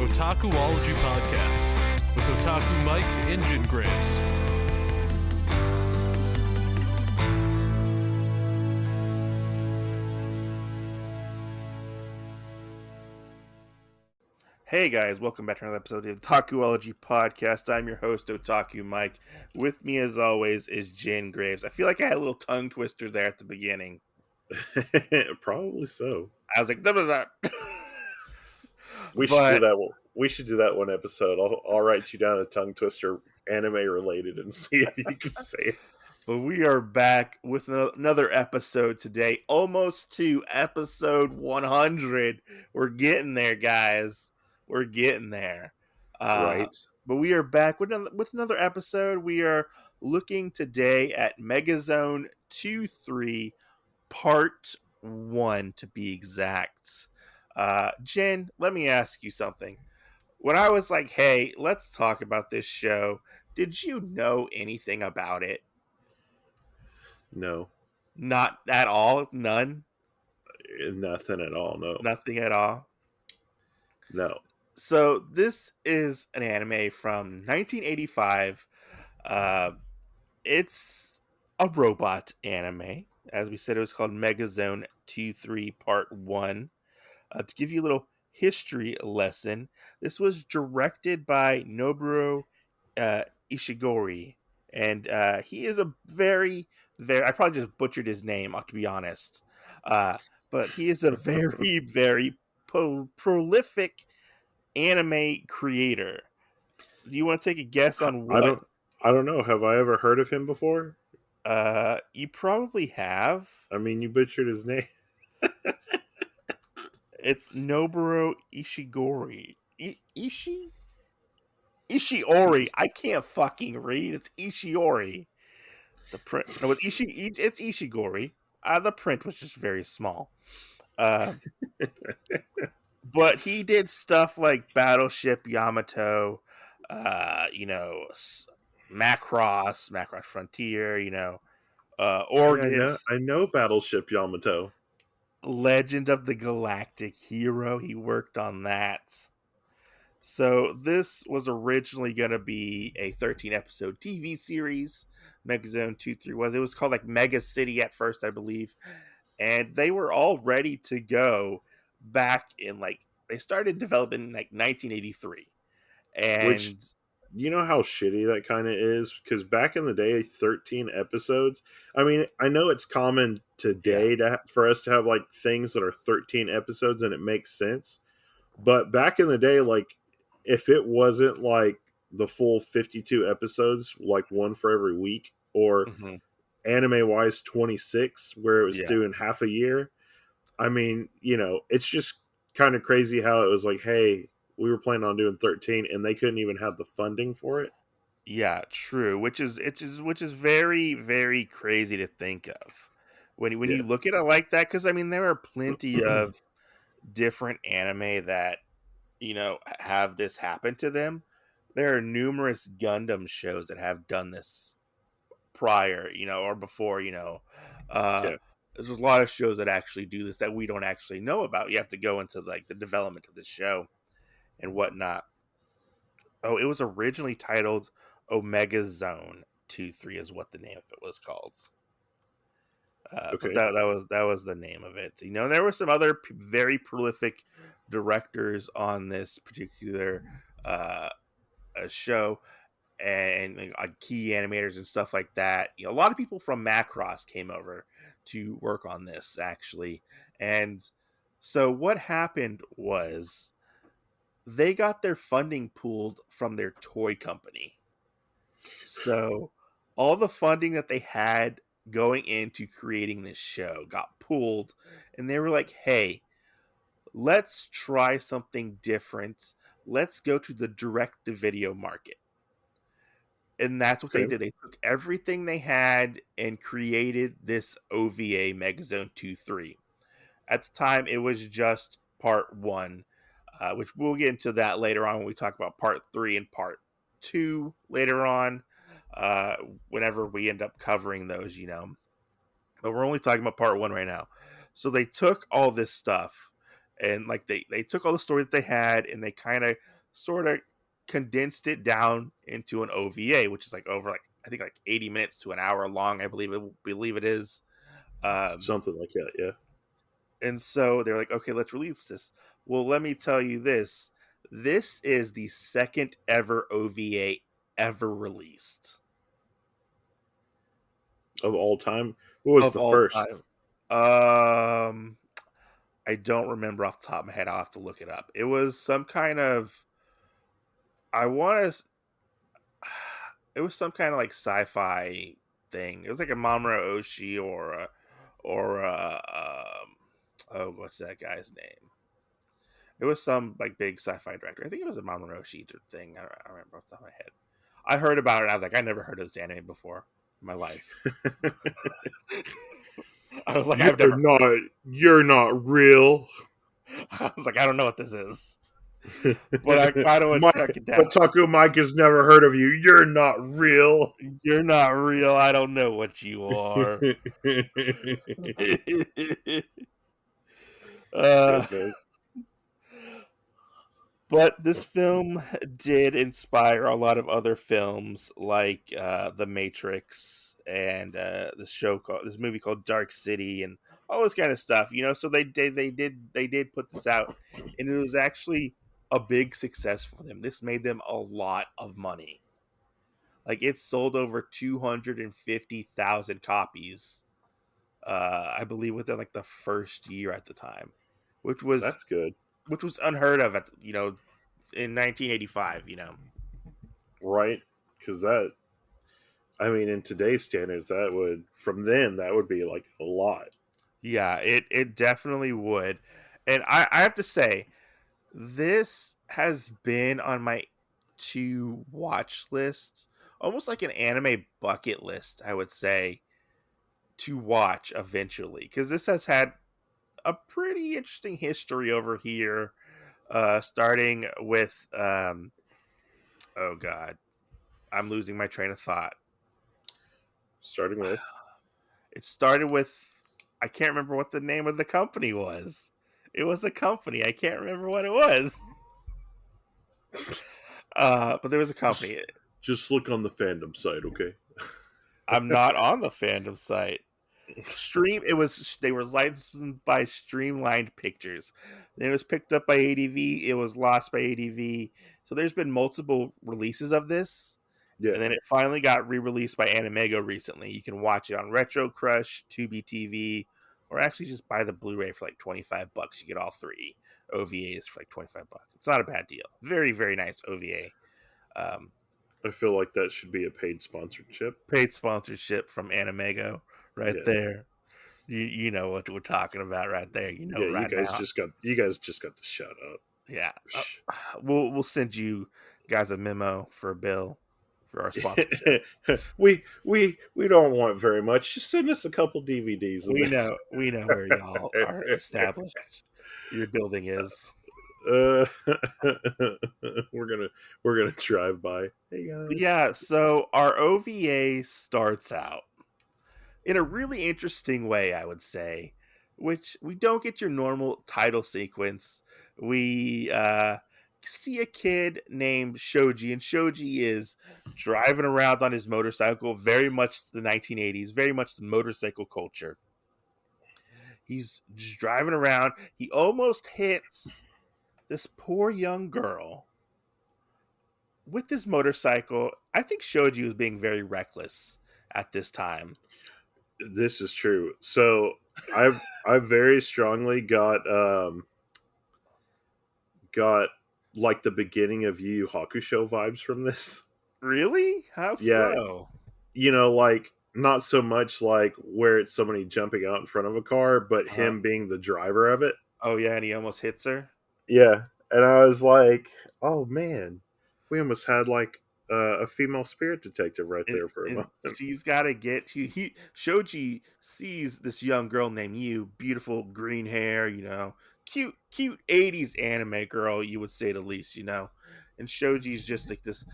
Otakuology Podcast with Otaku Mike and Jin Graves. Hey guys, welcome back to another episode of the Otakuology Podcast. I'm your host, Otaku Mike. With me, as always, is Jin Graves. I feel like I had a little tongue twister there at the beginning. Probably so. I was like, da, da, da. We should do that. We should do that one episode. I'll write you down a tongue twister, anime related, and see if you can say it. But we are back with another episode today, almost to episode 100. We're getting there, guys. We're getting there. Right. But we are back with another episode. We are looking today at Megazone 2-3, Part 1 to be exact. Jen, let me ask you something. When I was like, hey, let's talk about this show, did you know anything about it? No. Not at all? None? Nothing at all, no. Nothing at all? No. So this is an anime from 1985. It's a robot anime. As we said, it was called Megazone 2-3 Part 1. To give you a little history lesson, this was directed by Nobuo Ishigori. And he is a very, I probably just butchered his name, to be honest. But he is a very, very prolific anime creator. Do you want to take a guess on what? I don't know. Have I ever heard of him before? You probably have. I mean, you butchered his name. It's Nobuo Ishigori. Ishiori. I can't fucking read. It's Ishiori. The print. No, it's Ishigori. The print was just very small. But he did stuff like Battleship Yamato, Macross Frontier, Organs. I know Battleship Yamato. Legend of the Galactic Hero. He worked on that. So this was originally going to be a 13-episode TV series. Megazone 2-3 was. It was called like Mega City at first, I believe. And they were all ready to go back in they started developing in 1983. And which, you know how shitty that kind of is? Because back in the day, 13 episodes. I mean, I know it's common today for us to have things that are 13 episodes and it makes sense. But back in the day, if it wasn't the full 52 episodes, one for every week, or anime-wise 26, where it was doing half a year, I mean, it's just kind of crazy how it was hey, we were planning on doing 13 and they couldn't even have the funding for it. Yeah, true. Which is very, very crazy to think of when you look at it like that. Because I mean, there are plenty of different anime that have this happen to them. There are numerous Gundam shows that have done this prior, or before. There's a lot of shows that actually do this that we don't actually know about. You have to go into the development of the show and whatnot. Oh, it was originally titled Megazone 2-3 is what the name of it was called. Okay. But that was the name of it. There were some other very prolific directors on this particular show, and key animators and stuff like that. A lot of people from Macross came over to work on this, actually. And so what happened was they got their funding pooled from their toy company. So all the funding that they had going into creating this show got pooled, and they were like, hey, let's try something different. Let's go to the direct-to-video market. And that's what they did. They took everything they had and created this OVA Megazone 2-3. At the time, it was just Part 1, which we'll get into that later on when we talk about Part 3 and Part 2 later on, whenever we end up covering those, But we're only talking about Part 1 right now. So they took all this stuff, and they took all the story that they had, and they kind of sort of condensed it down into an OVA, which is like over like I think like 80 minutes to an hour long. I believe it is. Something like that, yeah. And so they're like, okay, let's release this. Well, let me tell you this. This is the second ever OVA ever released Of all time. What was of the all first? time. I don't remember off the top of my head. I'll have to look it up. It was some kind of, I want to, it was some kind of like sci-fi thing. It was like a Mamoru Oshii or what's that guy's name? It was some like big sci-fi director. I think it was a Mamoru Oshii thing. I don't remember off the top of my head. I heard about it. And I was like, I never heard of this anime before in my life. I was like, You're not real. I was like, I don't know what this is, but I kind of want to check it down. Otaku Mike has never heard of you. You're not real. You're not real. I don't know what you are. Goodness. But this film did inspire a lot of other films, like The Matrix and this movie called Dark City, and all this kind of stuff. You know, so they did put this out, and it was actually a big success for them. This made them a lot of money. Like it sold over 250,000 copies, I believe, within like the first year at the time, That's good. which was unheard of at in 1985. Right? Because that, I mean, in today's standards, that would be like a lot. Yeah, it definitely would, and I have to say, this has been on my to watch list, almost like an anime bucket list, I would say, to watch eventually, because this has had a pretty interesting history over here, starting with oh god, I'm losing my train of thought. Starting with, It started with, I can't remember what the name of the company was. It was a company, I can't remember what it was. But there was a company. just look on the fandom site, okay? I'm not on the fandom site. They were licensed by Streamlined Pictures. Then it was picked up by ADV. It was lost by ADV. So there's been multiple releases of this. Yeah. And then it finally got re-released by Animego recently. You can watch it on Retro Crush, Tubi TV, or actually just buy the Blu-ray for like $25. You get all three OVAs for like $25. It's not a bad deal. Very, very nice OVA. I feel like that should be a paid sponsorship. Paid sponsorship from Animego right there. You know what we're talking about right there. You know, right you guys now. just got the shout out. Yeah. We'll send you guys a memo for a bill for our sponsorship. we don't want very much. Just send us a couple DVDs. We know where y'all are established. Your building is. We're gonna drive by. Hey guys. Yeah, so our OVA starts out in a really interesting way, I would say, which we don't get your normal title sequence. We see a kid named Shoji, and Shoji is driving around on his motorcycle, very much the 1980s, very much the motorcycle culture. He's just driving around. He almost hits this poor young girl with this motorcycle. I think Shoji was being very reckless at this time. This is true. So I very strongly got like the beginning of Yu Yu Hakusho vibes from this. Really? How so? You know, like not so much like where it's somebody jumping out in front of a car, but him being the driver of it. Oh yeah, and he almost hits her. Yeah, and I was like, oh man, we almost had like a female spirit detective right there for a moment. She's got to get Shoji sees this young girl named Yu, beautiful green hair, cute 80s anime girl, you would say the least, and Shoji's just like this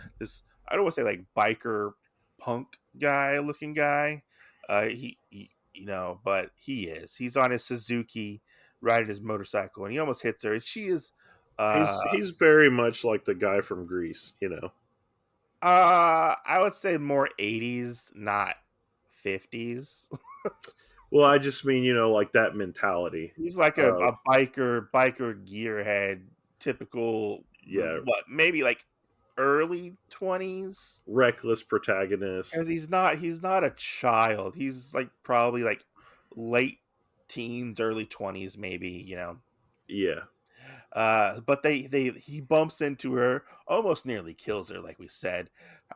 I don't want to say like biker punk guy looking guy, he but he's on his Suzuki riding his motorcycle, and he almost hits her, and she is He's very much like the guy from Grease, you know. I would say more 80s, not 50s. Well, I just mean, you know, like that mentality He's like of a biker gearhead, typical, yeah, what, maybe like early 20s? reckless protagonist. Because he's not a child. He's like probably like late teens, early 20s, maybe, you know. Yeah, But he bumps into her, almost nearly kills her, like we said.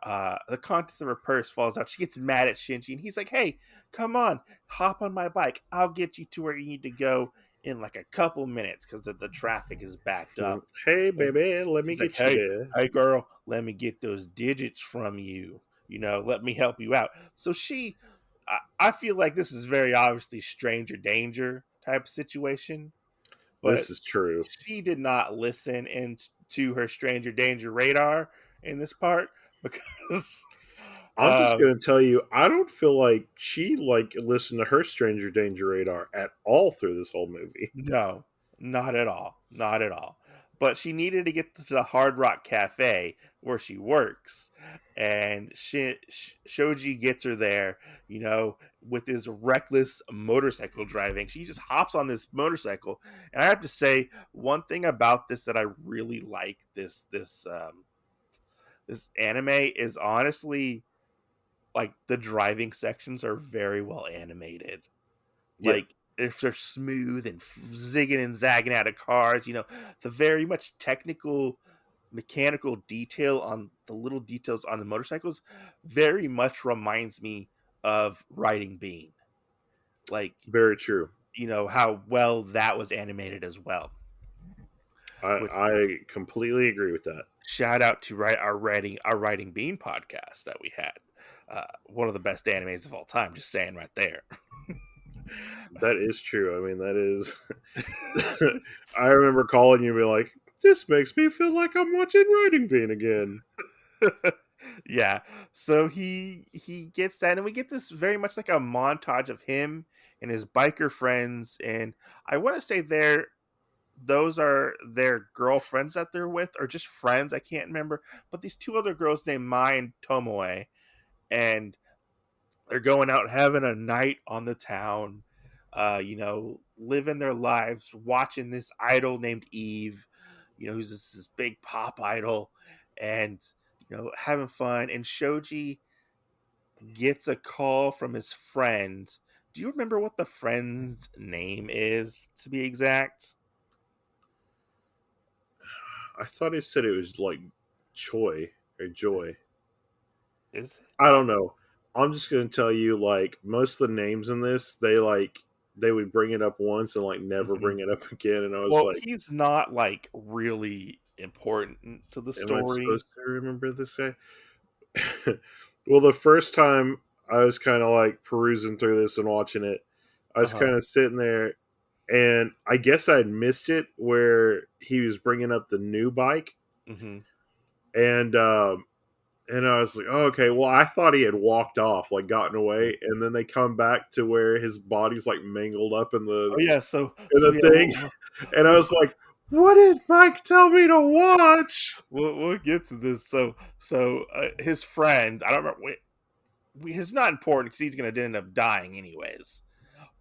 The contents of her purse falls out. She gets mad at Shinji, and he's like, "Hey, come on, hop on my bike. I'll get you to where you need to go in like a couple minutes because the traffic is backed hmm. up." Hey, And baby, let me she's like, get you "Hey, there. hey, girl, let me get those digits from you. Let me help you out." So I feel like this is very obviously stranger danger type of situation, but This is true. she did not listen to her stranger danger radar in this part because I'm just uh gonna tell you, I don't feel like she like listened to her Stranger Danger radar at all through this whole movie. no, not at all, not at all. But she needed to get to the Hard Rock Cafe where she works, and Shoji gets her there, with his reckless motorcycle driving. She just hops on this motorcycle, and I have to say one thing about this that I really like this anime is honestly, like, the driving sections are very well animated. Yeah, Like, if they're smooth and zigging and zagging out of cars, the very much technical mechanical detail on the little details on the motorcycles very much reminds me of Riding Bean. Like, very true. how well that was animated as well. Which, I completely agree with that. shout out to our Writing Bean podcast that we had. One of the best animes of all time. Just saying right there. That is true. I mean, that is. I remember calling you and be like, "This makes me feel like I'm watching Writing Bean again." Yeah. So he gets that, and we get this very much like a montage of him and his biker friends, and I want to say those are their girlfriends that they're with, or just friends. I can't remember. But these two other girls named Mai and Tomoe, and they're going out having a night on the town, living their lives, watching this idol named Eve, who's this big pop idol, and having fun. And Shoji gets a call from his friend. Do you remember what the friend's name is, to be exact? I thought he said it was like Choi or Joy. Is it? I don't know. I'm just gonna tell you, like most of the names in this, they would bring it up once and like never Mhm. bring it up again, and I was Well, like, he's not like really important to the "Am I story. supposed to remember this guy?" Well, the first time I was kind of like perusing through this and watching it, I was Uh-huh. kind of sitting there, and I guess I'd missed it where he was bringing up the new bike, Hmm. and and I was like, oh, okay, well, I thought he had walked off, like gotten away, and then they come back to where his body's like mangled up Oh yeah, so in so the yeah, thing, and I we'll, was like, what did Mike tell me to watch? we'll get to this. So his friend, I don't remember. It's not important because he's gonna end up dying anyways.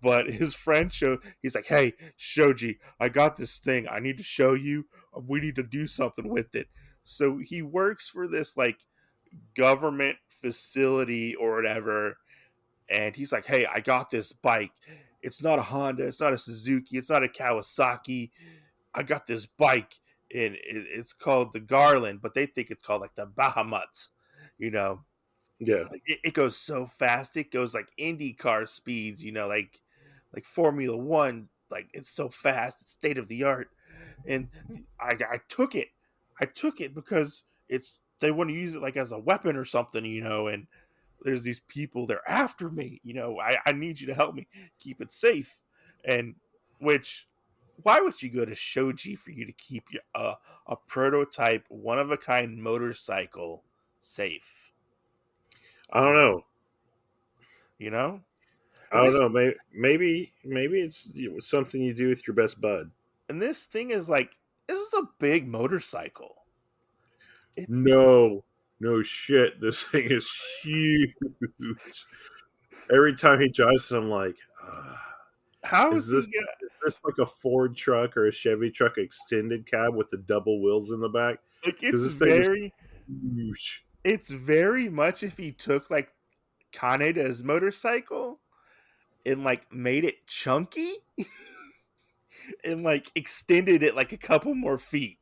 But his friend he's like, "Hey, Shoji, I got this thing. I need to show you. We need to do something with it." So he works for this like government facility or whatever, and he's like, "Hey, I got this bike. It's not a Honda. It's not a Suzuki. It's not a Kawasaki. I got this bike, and it's called the Garland, but they think it's called like the Bahamut, you know." Yeah, It goes so fast. It goes like Indy car speeds, like Formula One. Like, it's so fast. It's state of the art. And I took it. I took it because they want to use it like as a weapon or something, and there's these people, they're after me, I need you to help me keep it safe. And which, why would you go to Shoji for you to keep a prototype, one of a kind motorcycle safe? I You don't know, know. you know. I And don't this know. Maybe it's something you do with your best bud. and this thing is like this is a big motorcycle. It's No shit. This thing is huge. Every time he drives it, I'm like, how is is he this gonna like a Ford truck or a Chevy truck extended cab with the double wheels in the back? like? Because It's this thing is very, huge. it's very much if he took like Kaneda's motorcycle and like made it chunky and like extended it like a couple more feet.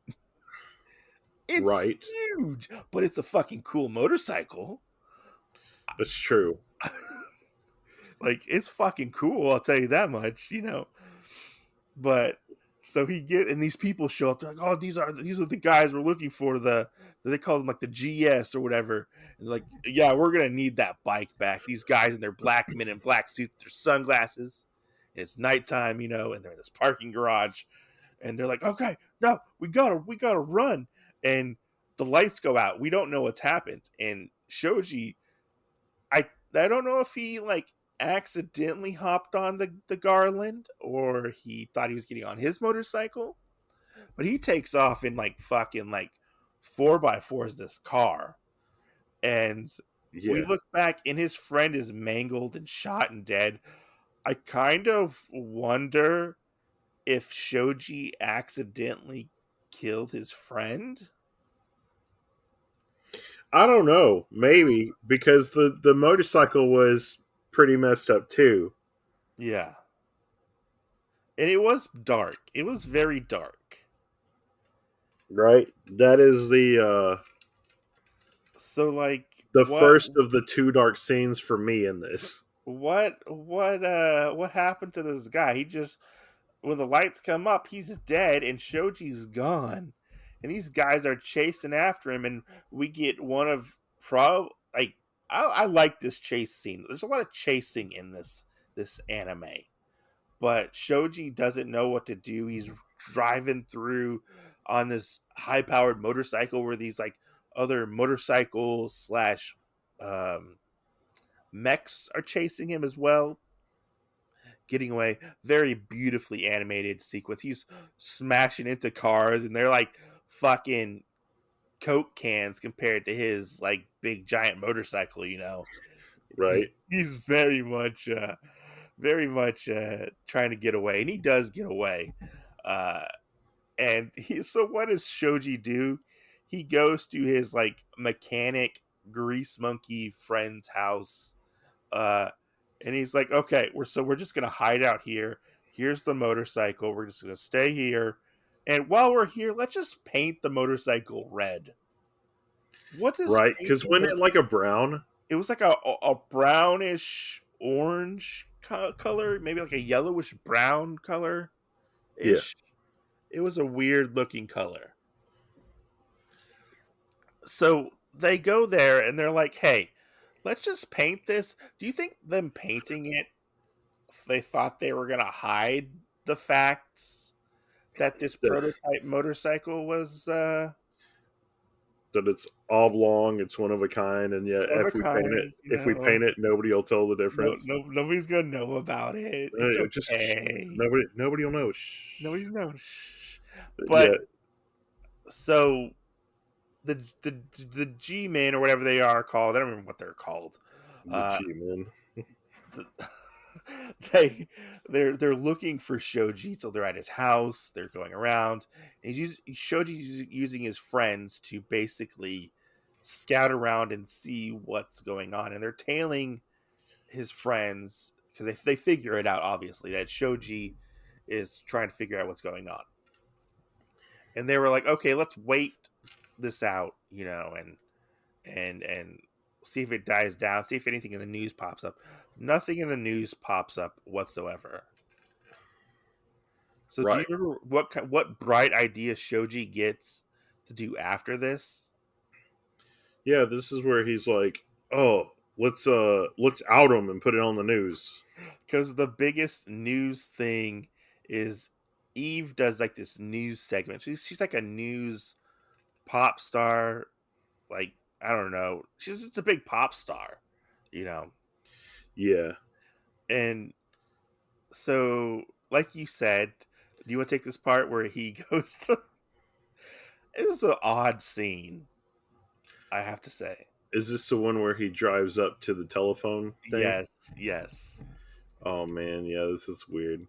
It's Right. huge, but it's a fucking cool motorcycle. That's true. Like it's fucking cool, I'll tell you that much, But so and these people show up, they're like, oh, these are the guys we're looking for, they call them like the GS or whatever. And like, yeah, we're gonna need that bike back. These guys in their black men in black suits, their sunglasses, and it's nighttime, and they're in this parking garage, and they're like, okay, no, we gotta run. And the lights go out. We don't know what's happened. And Shoji, I don't know if he like accidentally hopped on the Garland or he thought he was getting on his motorcycle, but he takes off in like fucking like 4x4s this car. And we Yeah. look back and his friend is mangled and shot and dead. I kind of wonder if Shoji accidentally killed his friend. I don't know. Maybe because the motorcycle was pretty messed up too. Yeah. And it was dark. It was very dark. Right? That is So like the what first of the two dark scenes for me in this. what happened to this guy? He just, when the lights come up, he's dead and Shoji's gone. And these guys are chasing after him, and we get one of like I like this chase scene. There's a lot of chasing in this anime. But Shoji doesn't know what to do. He's driving through on this high powered motorcycle where these like other motorcycles slash um, mechs are chasing him as well, getting away. Very beautifully animated sequence. He's smashing into cars, and they're like fucking Coke cans compared to his like big giant motorcycle. Right? He's very much trying to get away, and he does get away. Uh, so what does Shoji do? He goes to his like mechanic grease monkey friend's house, uh, and he's like, "Okay, we're just gonna hide out here. Here's the motorcycle. We're just gonna stay here, and while we're here, let's just paint the motorcycle red." What does Right? Because painting when the? it like a brown, It was like a brownish orange color, maybe like a yellowish brown color yeah, ish. It was a weird looking color. So they go there and they're like, "Hey, let's just paint this." Do you think them painting it, they thought they were gonna hide the facts that this that, prototype motorcycle was that it's oblong, it's one of a kind, and yet one of a kind? if we paint it, nobody will tell the No, difference. no, nobody's gonna know about it. It's Just okay. nobody will know. Shh. Nobody knows. Yeah, But so the G men or whatever they are called, I don't remember what they're called. the Uh, G man. the, they're looking for Shoji, so they're at his house. They're going around. And Shoji's using his friends to basically scout around and see what's going on, and they're tailing his friends because they figure it out obviously that Shoji is trying to figure out what's going on. And they were like, okay, let's wait this out, and see if it dies down, see if anything in the news pops up. Nothing in the news pops up whatsoever. So do you Right. remember what bright idea Shoji gets to do after this? Yeah, this is where he's like, "Oh, let's out him and put it on the news." Because the biggest news thing is Eve does like this news segment. She's like a news pop star, like I don't know. She's just a big pop star, you know. Yeah. And so, like you said, do you want to take this part where he goes to? It was an odd scene, I have to say. Is this the one where he drives up to the telephone thing? Yes, yes. Oh man, yeah, this is weird.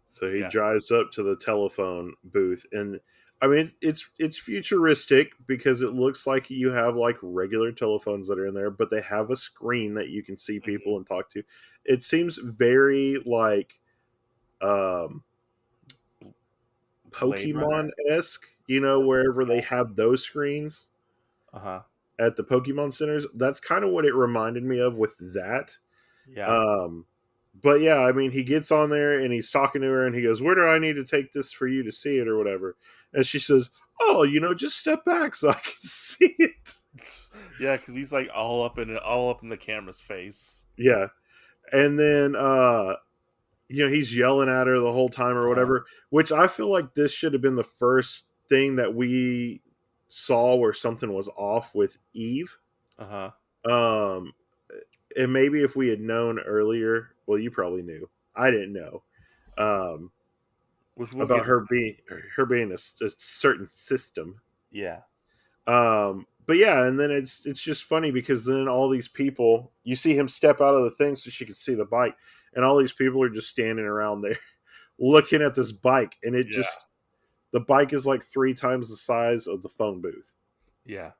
So he Yeah. drives up to the telephone booth, and I mean it's futuristic because it looks like you have like regular telephones that are in there, but they have a screen that you can see Mhm. people and talk to. It seems very like um Blade Pokemon Runner. esque, wherever they have those screens Uh-huh. at the Pokemon centers. That's kind of what it reminded me of with that. Yeah. Um, but yeah, I mean, he gets on there and he's talking to her and he goes, "Where do I need to take this for you to see it or whatever?" And she says, "Oh, just step back so I can see it." Yeah, because he's like all up in the camera's face. Yeah. And then, he's yelling at her the whole time or Uh-huh. whatever, which I feel like this should have been the first thing that we saw where something was off with Eve. Uh-huh. Um, and maybe if we had known earlier, well, you probably knew. I didn't know. Um, Which we'll about get into. her being a certain system. Yeah. But yeah, and then it's just funny because then all these people, you see him step out of the thing so she can see the bike, and all these people are just standing around there looking at this bike, and it Yeah. just the bike is like 3 times the size of the phone booth, Yeah.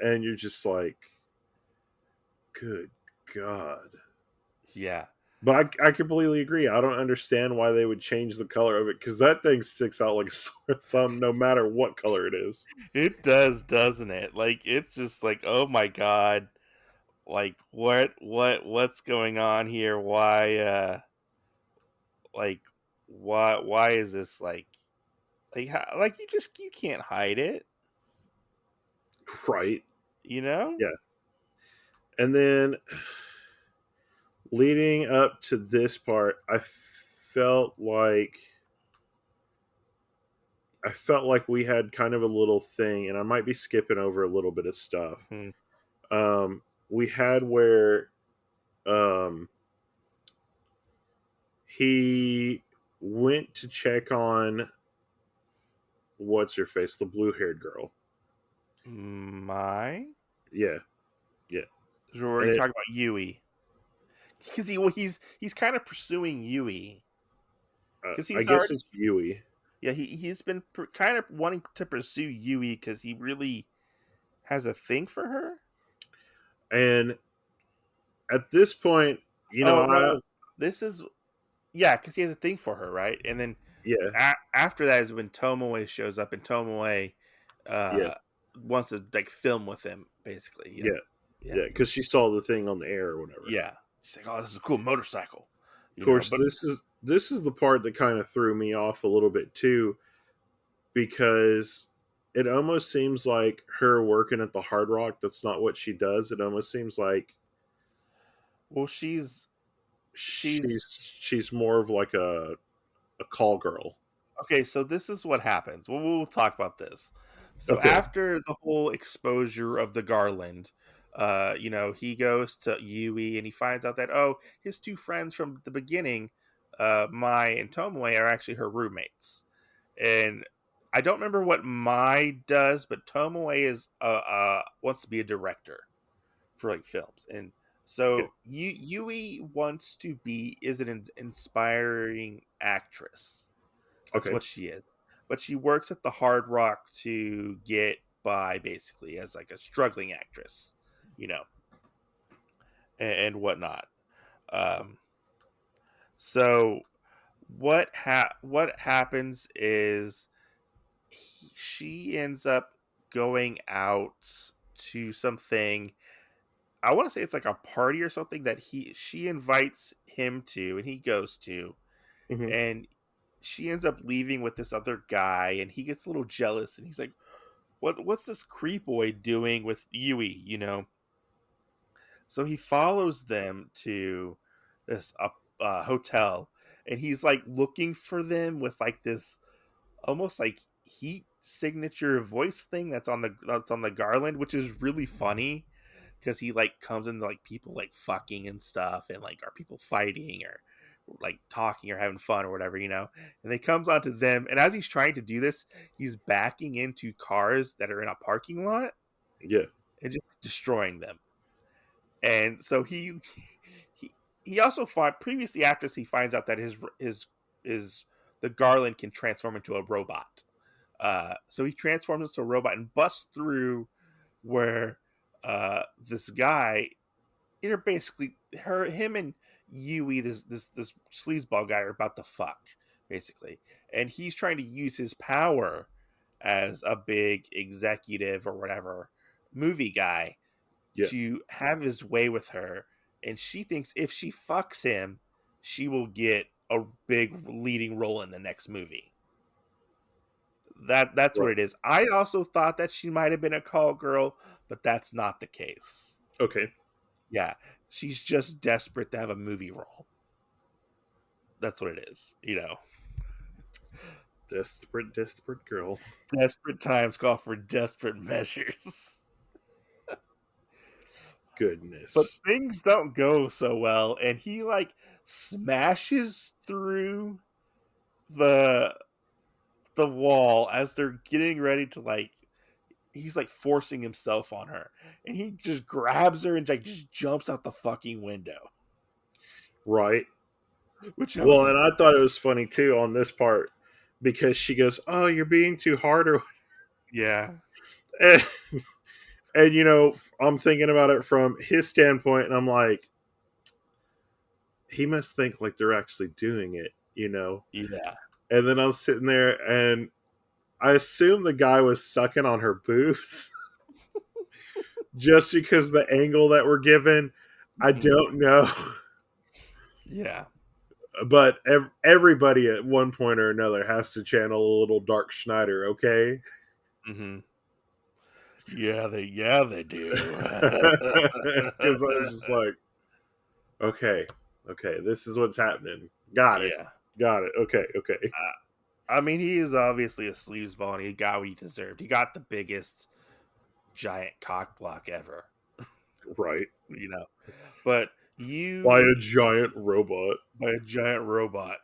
and you're just like, good God. Yeah. But I completely agree. I don't understand why they would change the color of it because that thing sticks out like a sore thumb no matter what color it is. It does, doesn't it? Like it's just like, oh my God. Like what's going on here? Why like why is this like how, like you can't hide it, Right. you know? Yeah. And then leading up to this part, felt like I felt like we had kind of a little thing, and I might be skipping over a little bit of stuff. Hmm. We had where um, he went to check on what's her face, the blue haired girl. My Yeah, yeah, so we're and talking about Yui. Because he's kind of pursuing Yui. Because I he's guess already it's Yui. yeah he's been kind of wanting to pursue Yui because he really has a thing for her. And at this point, Oh I no, this is yeah because he has a thing for her, right? And then yeah, after that is when Tomoe shows up, and Tomoe yeah, uh wants to like film with him, basically. yeah, Yeah, yeah, because she saw the thing on the air or whatever. yeah. She's like, "Oh, this is a cool motorcycle," Of course, But this is the part that kind of threw me off a little bit too, because it almost seems like her working at the Hard Rock. That's not what she does. It almost seems like well, she's she's more of like a call girl. okay. So this is what happens. We'll talk about this. So Okay. after the whole exposure of the Garland, he goes to Yui and he finds out that his two friends from the beginning, Mai and Tomoe, are actually her roommates. And I don't remember what Mai does, but Tomoe is wants to be a director for like films, and Yeah. so Yui wants to be is an inspiring actress. That's Okay. what she is. But she works at the Hard Rock to get by, basically, as like a struggling actress, you know, and whatnot. Um, so what happens is she ends up going out to something. I want to say it's like a party or something that she invites him to, and he goes to, Hmm. and she ends up leaving with this other guy, and he gets a little jealous, and he's like, what's this creepoid doing with Yui, So he follows them to this hotel, and he's like looking for them with like this almost like heat signature voice thing that's on the Garland, which is really funny because he like comes into like people like fucking and stuff, and like are people fighting or like talking or having fun or whatever, you know. And they comes onto them, and as he's trying to do this, he's backing into cars that are in a parking lot Yeah. and just destroying them. And so he he also fought previously after this, he finds out that his the Garland can transform into a robot. So he transforms into a robot and busts through where this guy, they're basically him and Yui, this sleazeball guy, are about to fuck, basically. And he's trying to use his power as a big executive or whatever movie guy Yeah. to have his way with her. And she thinks if she fucks him, she will get a big leading role in the next movie. That's what Right. it is. I also thought that she might have been a call girl, but that's not the case. Okay. Yeah, she's just desperate to have a movie role. That's what it is, you know. Desperate girl. Desperate times call for desperate measures. Goodness. But things don't go so well, and he like smashes through the wall as they're getting ready to like, he's like forcing himself on her, and he just grabs her and like just jumps out the fucking window. Right. Which I Well, was and like, I thought it was funny too on this part because she goes, "Oh, you're being too hard," or yeah, and, and you know, I'm thinking about it from his standpoint, and I'm like, he must think like they're actually doing it, you know. yeah, And then I'm sitting there, and I assume the guy was sucking on her boobs, just because the angle that we're given. I don't know. yeah. But everybody at one point or another has to channel a little Dark Schneider, okay? Mm-hmm. Yeah, they do. Because I was just like, okay, this is what's happening. Got it. Yeah. Okay. I mean, he is obviously a sleazeball, and he got what he deserved. He got the biggest giant cock block ever, Right. you know. But By you a giant robot. by a giant robot,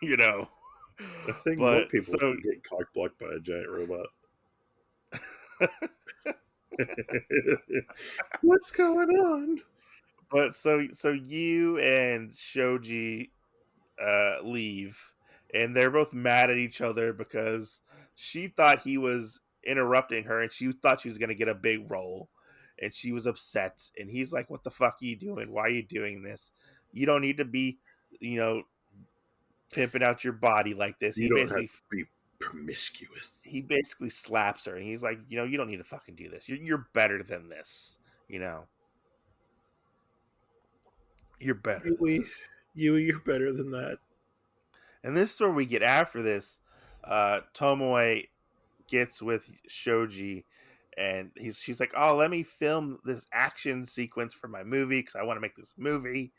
you know. I think more But people so get cock blocked by a giant robot. What's going on? so you and Shoji leave, and they're both mad at each other because she thought he was interrupting her, and she thought she was going to get a big role, and she was upset. And he's like, "What the fuck are you doing? Why are you doing this? You don't need to be, you know, pimping out your body like this." You don't have to be promiscuous. He basically slaps her, and he's like, "You know, you don't need to fucking do this. You're better than this. You know, you're better than this." You're better than that. And this is where we get after this. Tomoe gets with Shoji, and she's like, "Oh, let me film this action sequence for my movie because I want to make this movie."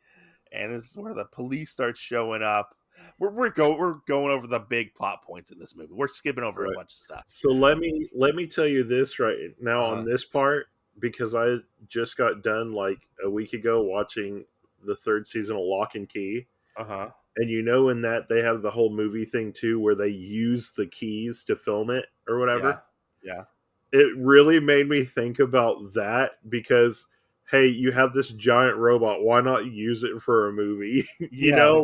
And this is where the police start showing up. We're going over the big plot points in this movie. We're skipping over a Right. bunch of stuff. So let me tell you this right now on Uh-huh. this part, because I just got done like a week ago watching the third season of Lock and Key. Uh-huh. And you know, in that they have the whole movie thing too, where they use the keys to film it or whatever. Yeah. It really made me think about that because, hey, you have this giant robot. Why not use it for a movie? You Yeah. know,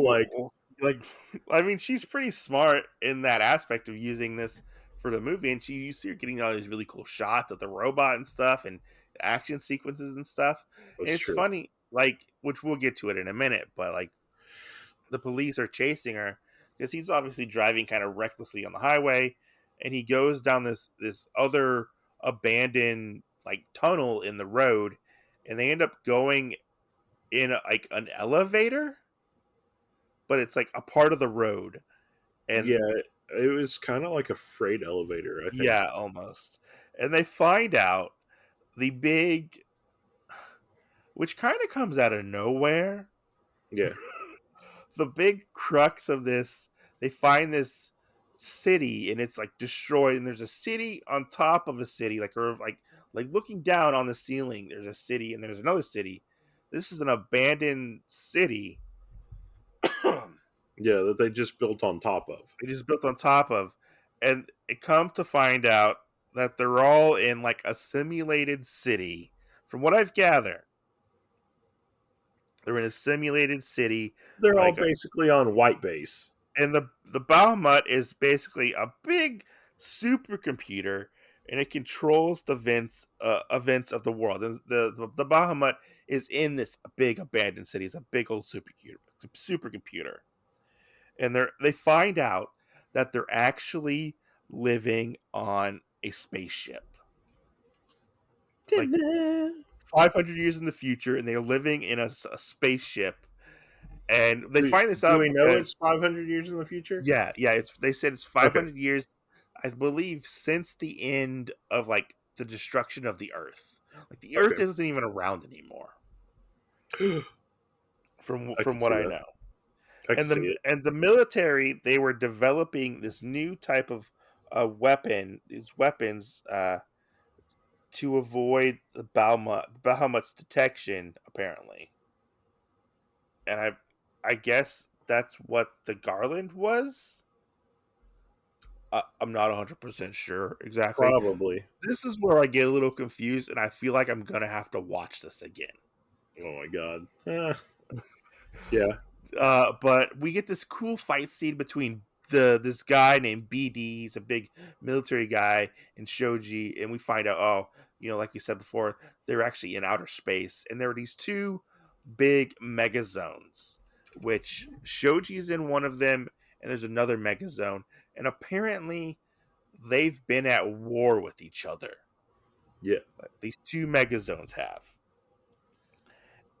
Like, I mean, she's pretty smart in that aspect of using this for the movie, and you see her getting all these really cool shots of the robot and stuff, and action sequences and stuff. And that's it's true. funny, like, which we'll get to it in a minute, but like, the police are chasing her because he's obviously driving kind of recklessly on the highway, and he goes down this other abandoned like tunnel in the road, and they end up going in like an elevator, but it's like a part of the road. And Yeah, it was kind of like a freight elevator, I think. yeah, almost. And they find out the big, which kind of comes out of nowhere, Yeah, the big crux of this, they find this city, and it's like destroyed, and there's a city on top of a city, like, or like looking down on the ceiling, there's a city, and there's another city. This is an abandoned city, Yeah, that they just built on top of. It is built on top of, and it come to find out that they're all in like a simulated city. From what I've gathered, they're in a simulated city, They're all like, basically on white base. and the Bahamut is basically a big supercomputer, and it controls the events of the world. And the Bahamut is in this big abandoned city. It's a big old supercomputer, and they find out that they're actually living on a spaceship, like 500 years in the future, and they're living in a spaceship. And they find this Do out we know it's because 500 years in the future? yeah, it's they said it's Okay. 500 years, I believe, since the end of like the destruction of the Earth. Like the Earth Okay. isn't even around anymore, I from can what see I that. know. I can see it. And the military, they were developing this new type of weapon, these weapons to avoid the Bahamut's detection, apparently. And I guess that's what the Garland was. I'm not 100% sure exactly. Probably. This is where I get a little confused, and I feel like I'm gonna have to watch this again. Oh my god. Yeah. But we get this cool fight scene between this guy named BD. He's a big military guy, and Shoji, and we find out, oh, like we said before, they're actually in outer space, and there are these two big megazones, which Shoji's in one of them, and there's another megazone, and apparently they've been at war with each other. Yeah. These two megazones have,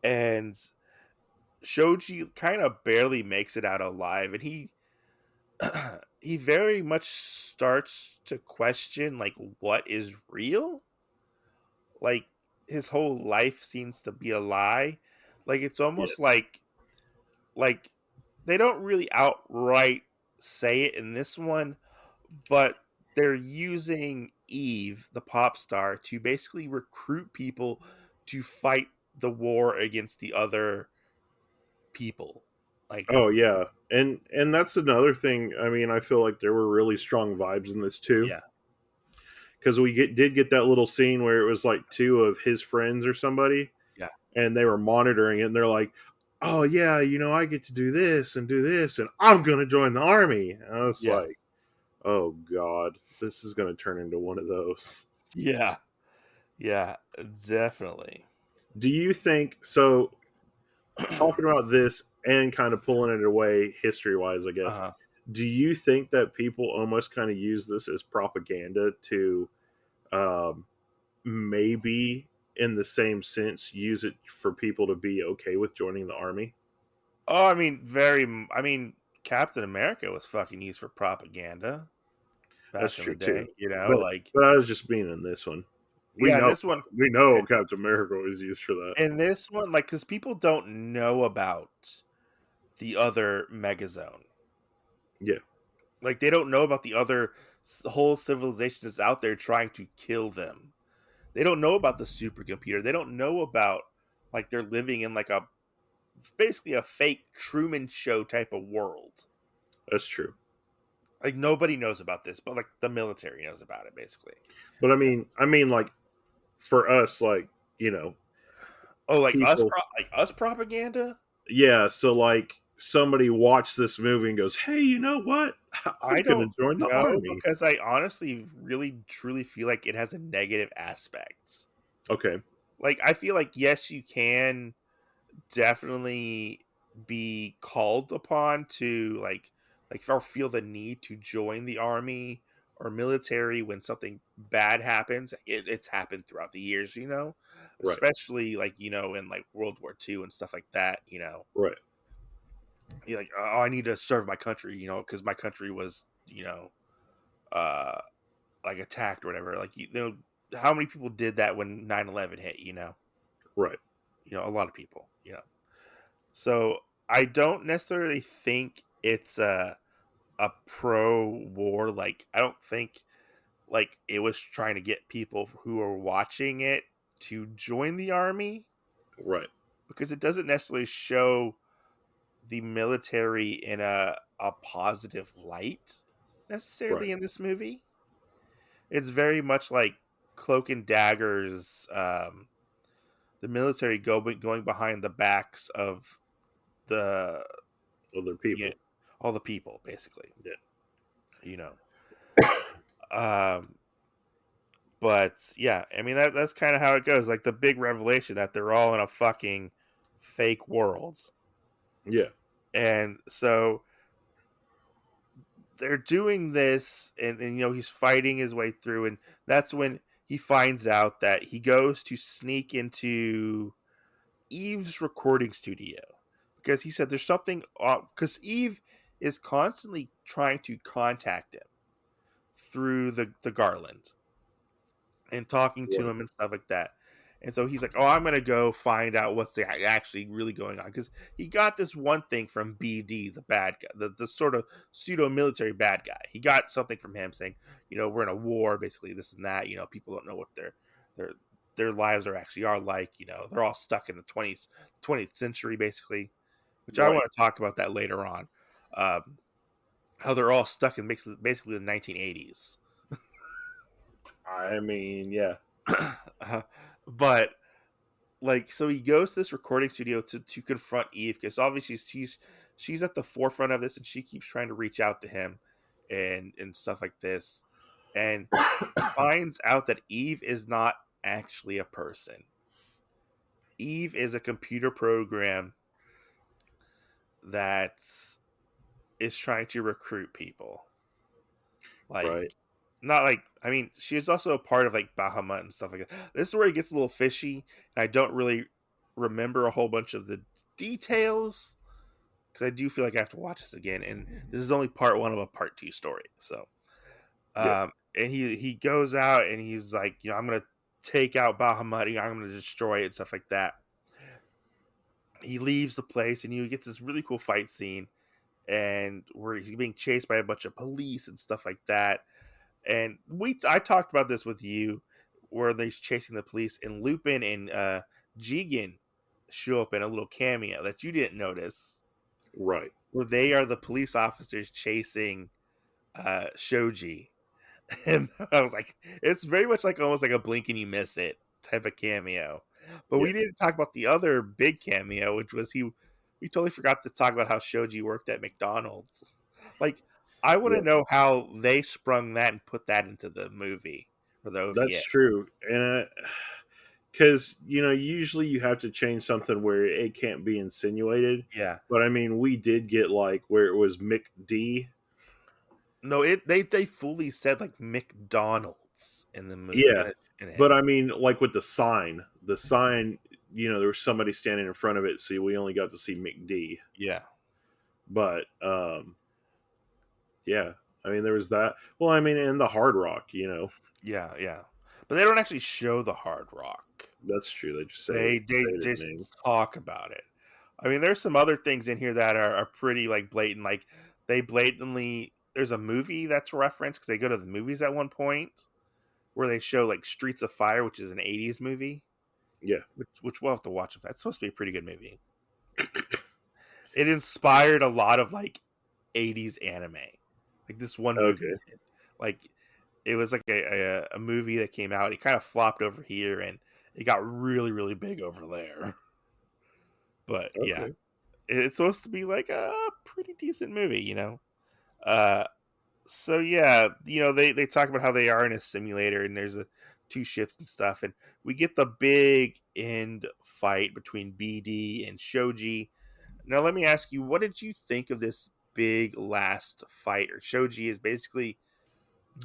and Shoji kind of barely makes it out alive, and he very much starts to question like what is real. Like his whole life seems to be a lie. Like it's almost Yes. like they don't really outright say it in this one, but they're using Eve, the pop star, to basically recruit people to fight the war against the other people. Like, Oh yeah. And that's another thing. I mean, I feel like there were really strong vibes in this too. yeah, Because did get that little scene where it was like two of his friends or somebody, yeah, and they were monitoring it, and they're like, "Oh yeah, I get to do this, and I'm gonna join the army." And I was yeah, like, "Oh god, this is gonna turn into one of those." yeah, yeah, definitely. Do you think so? Talking about this and kind of pulling it away history wise, I guess. Uh-huh. Do you think that people almost kind of use this as propaganda to um, maybe in the same sense use it for people to be okay with joining the army? Oh, I mean, Captain America was fucking used for propaganda That's back in the true too. day. But Like, but I was just being in this one. We yeah, in know this one, we know Captain America was used for that. like, because people don't know about the other megazone. Yeah, Like, they don't know about the other whole civilization that's out there trying to kill them. They don't know about the supercomputer. They don't know about like they're living in like a basically a fake Truman Show type of world. that's true. Like nobody knows about this, but like the military knows about it basically. But I mean, like for us, like Oh, people, like us propaganda? yeah. So like somebody watched this movie and goes, "Hey, you know what? I'm I gonna don't join the know army." because I honestly really truly feel like it has a negative aspects. Okay, Like I feel like yes, you can definitely be called upon to or feel the need to join the army or military when something bad happens. It's happened throughout the years, right, especially like in like World War II and stuff like that. right. You're like, oh, I need to serve my country, because my country was uh like attacked or whatever. Like how many people did that when 9/11 hit? Right. A lot of people. So I don't necessarily think it's a pro war. Like I don't think like it was trying to get people who are watching it to join the army Right. because it doesn't necessarily show the military in a positive light Right. necessarily in this movie. It's very much like Cloak and Dagger's the military going behind the backs of the Other yeah, people. all the people basically, Yeah. you know. Um but yeah, I mean that's kind of how it goes. Like the big revelation that they're all in a fucking fake world. Yeah. And so they're doing this and he's fighting his way through, and that's when he finds out that he goes to sneak into Eve's recording studio because he said there's something because Eve is constantly trying to contact him through the Garland and talking to Right. him and stuff like that. And so he's like, "Oh, I'm gonna go find out what's actually really going on," because he got this one thing from BD, the bad guy, the sort of pseudo military bad guy. He got something from him saying, we're in a war, basically this and that. People don't know what their their lives are like. They're all stuck in the 20th century, basically, which I Right. want to talk about that later on. How they're all stuck in basically the 1980s. I mean, yeah. But like, so he goes to this recording studio to confront Eve because obviously she's at the forefront of this and she keeps trying to reach out to him and stuff like this, and finds out that Eve is not actually a person. Eve is a computer program that is trying to recruit people. Like, Right. not like, I mean, she is also a part of like Bahamut and stuff like that. This is where it gets a little fishy, and I don't really remember a whole bunch of the details because I do feel like I have to watch this again. And this is only part one of a part two story. So, Yeah. and he goes out and he's like, I'm gonna take out Bahamut, I'm gonna destroy it and stuff like that. He leaves the place and he gets this really cool fight scene, and where he's being chased by a bunch of police and stuff like that. And I talked about this with you, where they're chasing the police, and Lupin and Jigen show up in a little cameo that you didn't notice. Right. Where they are the police officers chasing Shoji, and I was like, it's very much like almost like a blink and you miss it type of cameo. But Yeah. we didn't talk about the other big cameo, which was we totally forgot to talk about how Shoji worked at McDonald's. Like, I want to Yeah. know how they sprung that and put that into the movie for the OVA. That's true. And because, usually you have to change something where it can't be insinuated. Yeah. But I mean, we did get like where it was McD. No, they fully said like McDonald's in the movie. Yeah. In it. But I mean, like with the sign, there was somebody standing in front of it. So we only got to see McD. Yeah. But, yeah. I mean, there was that. Well, I mean, and the Hard Rock, Yeah, yeah. But they don't actually show the Hard Rock. That's true. They just They say the just name. talk about it. I mean, there's some other things in here that are pretty like blatant. Like they blatantly, there's a movie that's referenced because they go to the movies at one point where they show like Streets of Fire, which is an '80s movie. Yeah. Which we'll have to watch. That's supposed to be a pretty good movie. It inspired a lot of like '80s anime. Like this one movie Okay. did. Like it was like a movie that came out. It kind of flopped over here and it got really, really big over there. But yeah, Okay. it's supposed to be like a pretty decent movie. Uh, so yeah, they talk about how they are in a simulator and there's two ships and stuff, and we get the big end fight between BD and Shoji. Now let me ask you, what did you think of this big last fight? Or Shoji is basically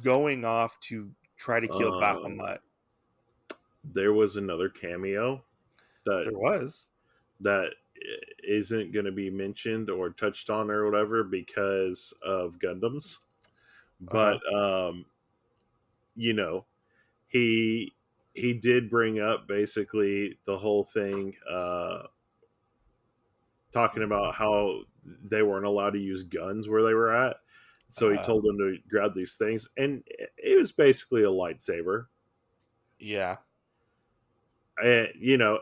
going off to try to kill Um, Bahamut. there was another cameo that There was. that isn't going to be mentioned or touched on or whatever because of Gundams. Uh-huh. But you know, he he did bring up basically the whole thing, talking about how they weren't allowed to use guns where they were at. So he Uh, told them to grab these things, and it was basically a lightsaber. yeah. And,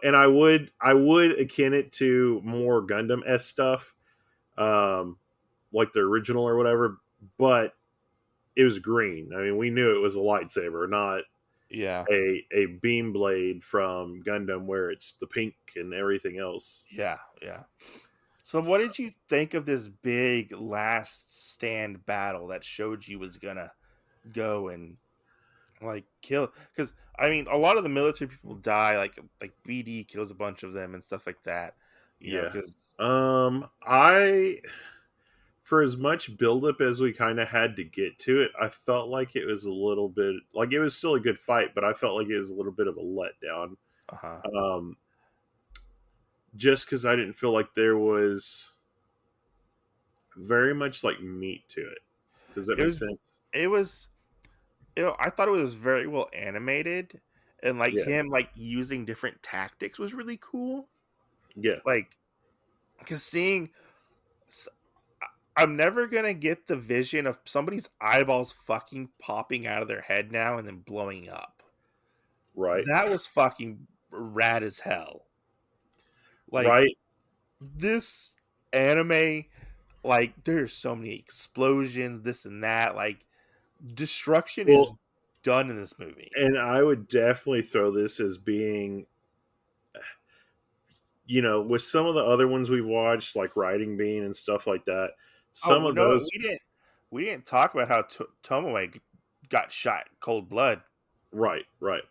and I would akin it to more Gundam s stuff, um, like the original or whatever, but it was green. I mean, we knew it was a lightsaber, not Yeah. a beam blade from Gundam where it's the pink and everything else. Yeah. Yeah. So what did you think of this big last stand battle that Shoji was gonna go and like kill? Because I mean, a lot of the military people die. Like BD kills a bunch of them and stuff like that. Yeah. Because I for as much buildup as we kind of had to get to it, I felt like it was a little bit like it was still a good fight, but I felt like it was a little bit of a letdown. uh-huh. Um, just because I didn't feel like there was very much like meat to it. Does that it make was sense? it was I thought it was very well animated, and like Yeah. him like using different tactics was really cool. Yeah. Like because seeing s- I'm never gonna get the vision of somebody's eyeballs fucking popping out of their head now and then blowing up. Right. That was fucking rad as hell. Like Right. this anime, like there's so many explosions, this and that. Like destruction is Well, done in this movie. and I would definitely throw this as being, with some of the other ones we've watched, like Riding Bean and stuff like that. Oh Some of no, those, we didn't talk about how Tomoe got shot in cold blood. right, right.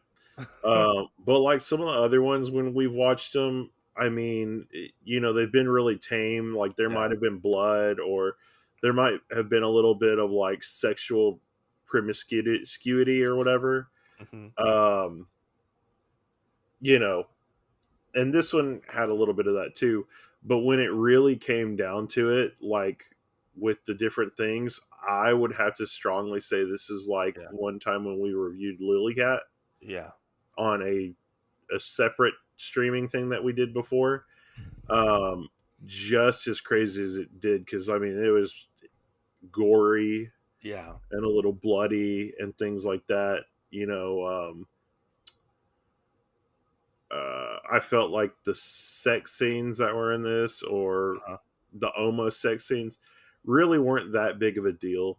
But like some of the other ones, when we've watched them, I mean, they've been really tame. Like there Yeah. might have been blood, or there might have been a little bit of like sexual promiscuity or whatever. Hmm. Um, you know, and this one had a little bit of that too. But when it really came down to it, like with the different things, I would have to strongly say this is like Yeah. one time when we reviewed Lily Cat Yeah. on a separate streaming thing that we did before. Um, just as crazy as it did, because I mean, it was gory Yeah. and a little bloody and things like that. I felt like the sex scenes that were in this, or Uh-huh. the almost sex scenes, really weren't that big of a deal.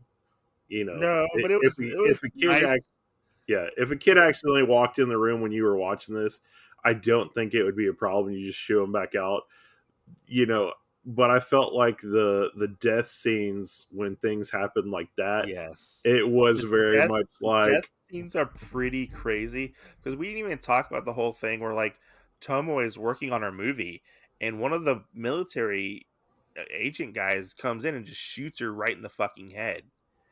No, but it If was we, it was if a kid nice. yeah, if a kid accidentally walked in the room when you were watching this, I don't think it would be a problem. You just shoo them back out, you know. But I felt like the death scenes when things happen like that, Yes. it was The very death much the death like, scenes are pretty crazy because we didn't even talk about the whole thing where like Tomoe is working on her movie and one of the military agent guys comes in and just shoots her right in the fucking head.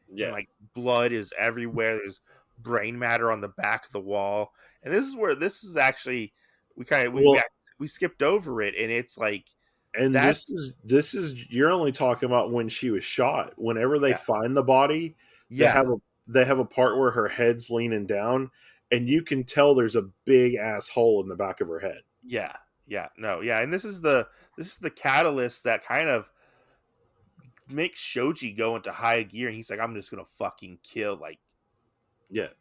And yeah, like blood is everywhere. There's brain matter on the back of the wall. And this is where this is actually we kind of well, we skipped over it and it's like and that's this is you're only talking about when she was shot. Whenever they yeah. find the body, they Yeah. have a they have a part where her head's leaning down, and you can tell there's a big ass hole in the back of her head. Yeah. Yeah. No. Yeah. And this is the catalyst that kind of makes Shoji go into high gear and he's like, I'm just gonna fucking kill like Yeah,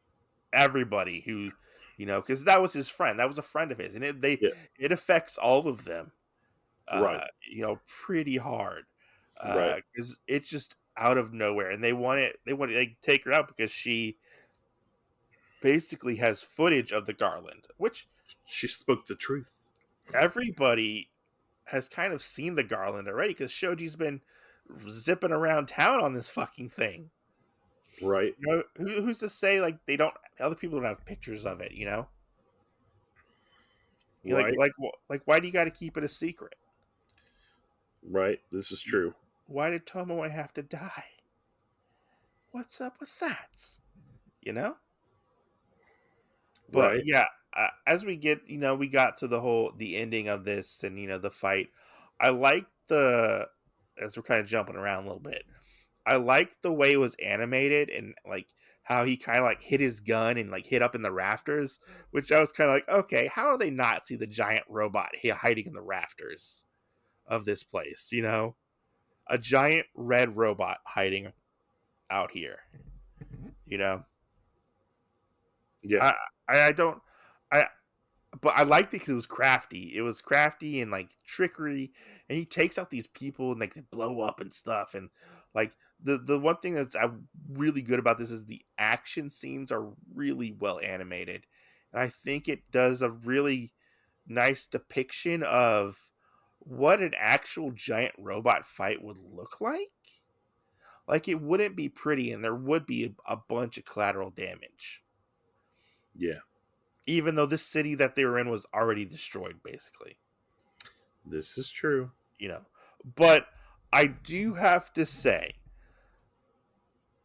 everybody who because that was his friend. That was a friend of his. And yeah, it affects all of them right, pretty hard. right. Because it's just out of nowhere. And they want to like, take her out because she basically has footage of the garland, which She spoke the truth. everybody has kind of seen the garland already because Shoji's been zipping around town on this fucking thing. Right, Who's to say like they don't other people don't have pictures of it, You're like right, why do you got to keep it a secret? right. This is true. Why did Tomoe have to die? What's up with that? You know? But Right, yeah, as we get, we got to the ending of this and the fight. I like the as we're kind of jumping around a little bit. I like the way it was animated and like how he kind of like hit his gun and like hit up in the rafters, which I was kind of like, okay, how do they not see the giant robot hiding in the rafters of this place? A giant red robot hiding out here. You know, yeah, I I don't I but I liked it because it was crafty. It was crafty and like trickery, and he takes out these people and like they blow up and stuff. And like the one thing that's really good about this is the action scenes are really well animated, and I think it does a really nice depiction of what an actual giant robot fight would look like. Like it wouldn't be pretty, and there would be a bunch of collateral damage, Yeah, even though this city that they were in was already destroyed, basically. this is true. You know, but I do have to say,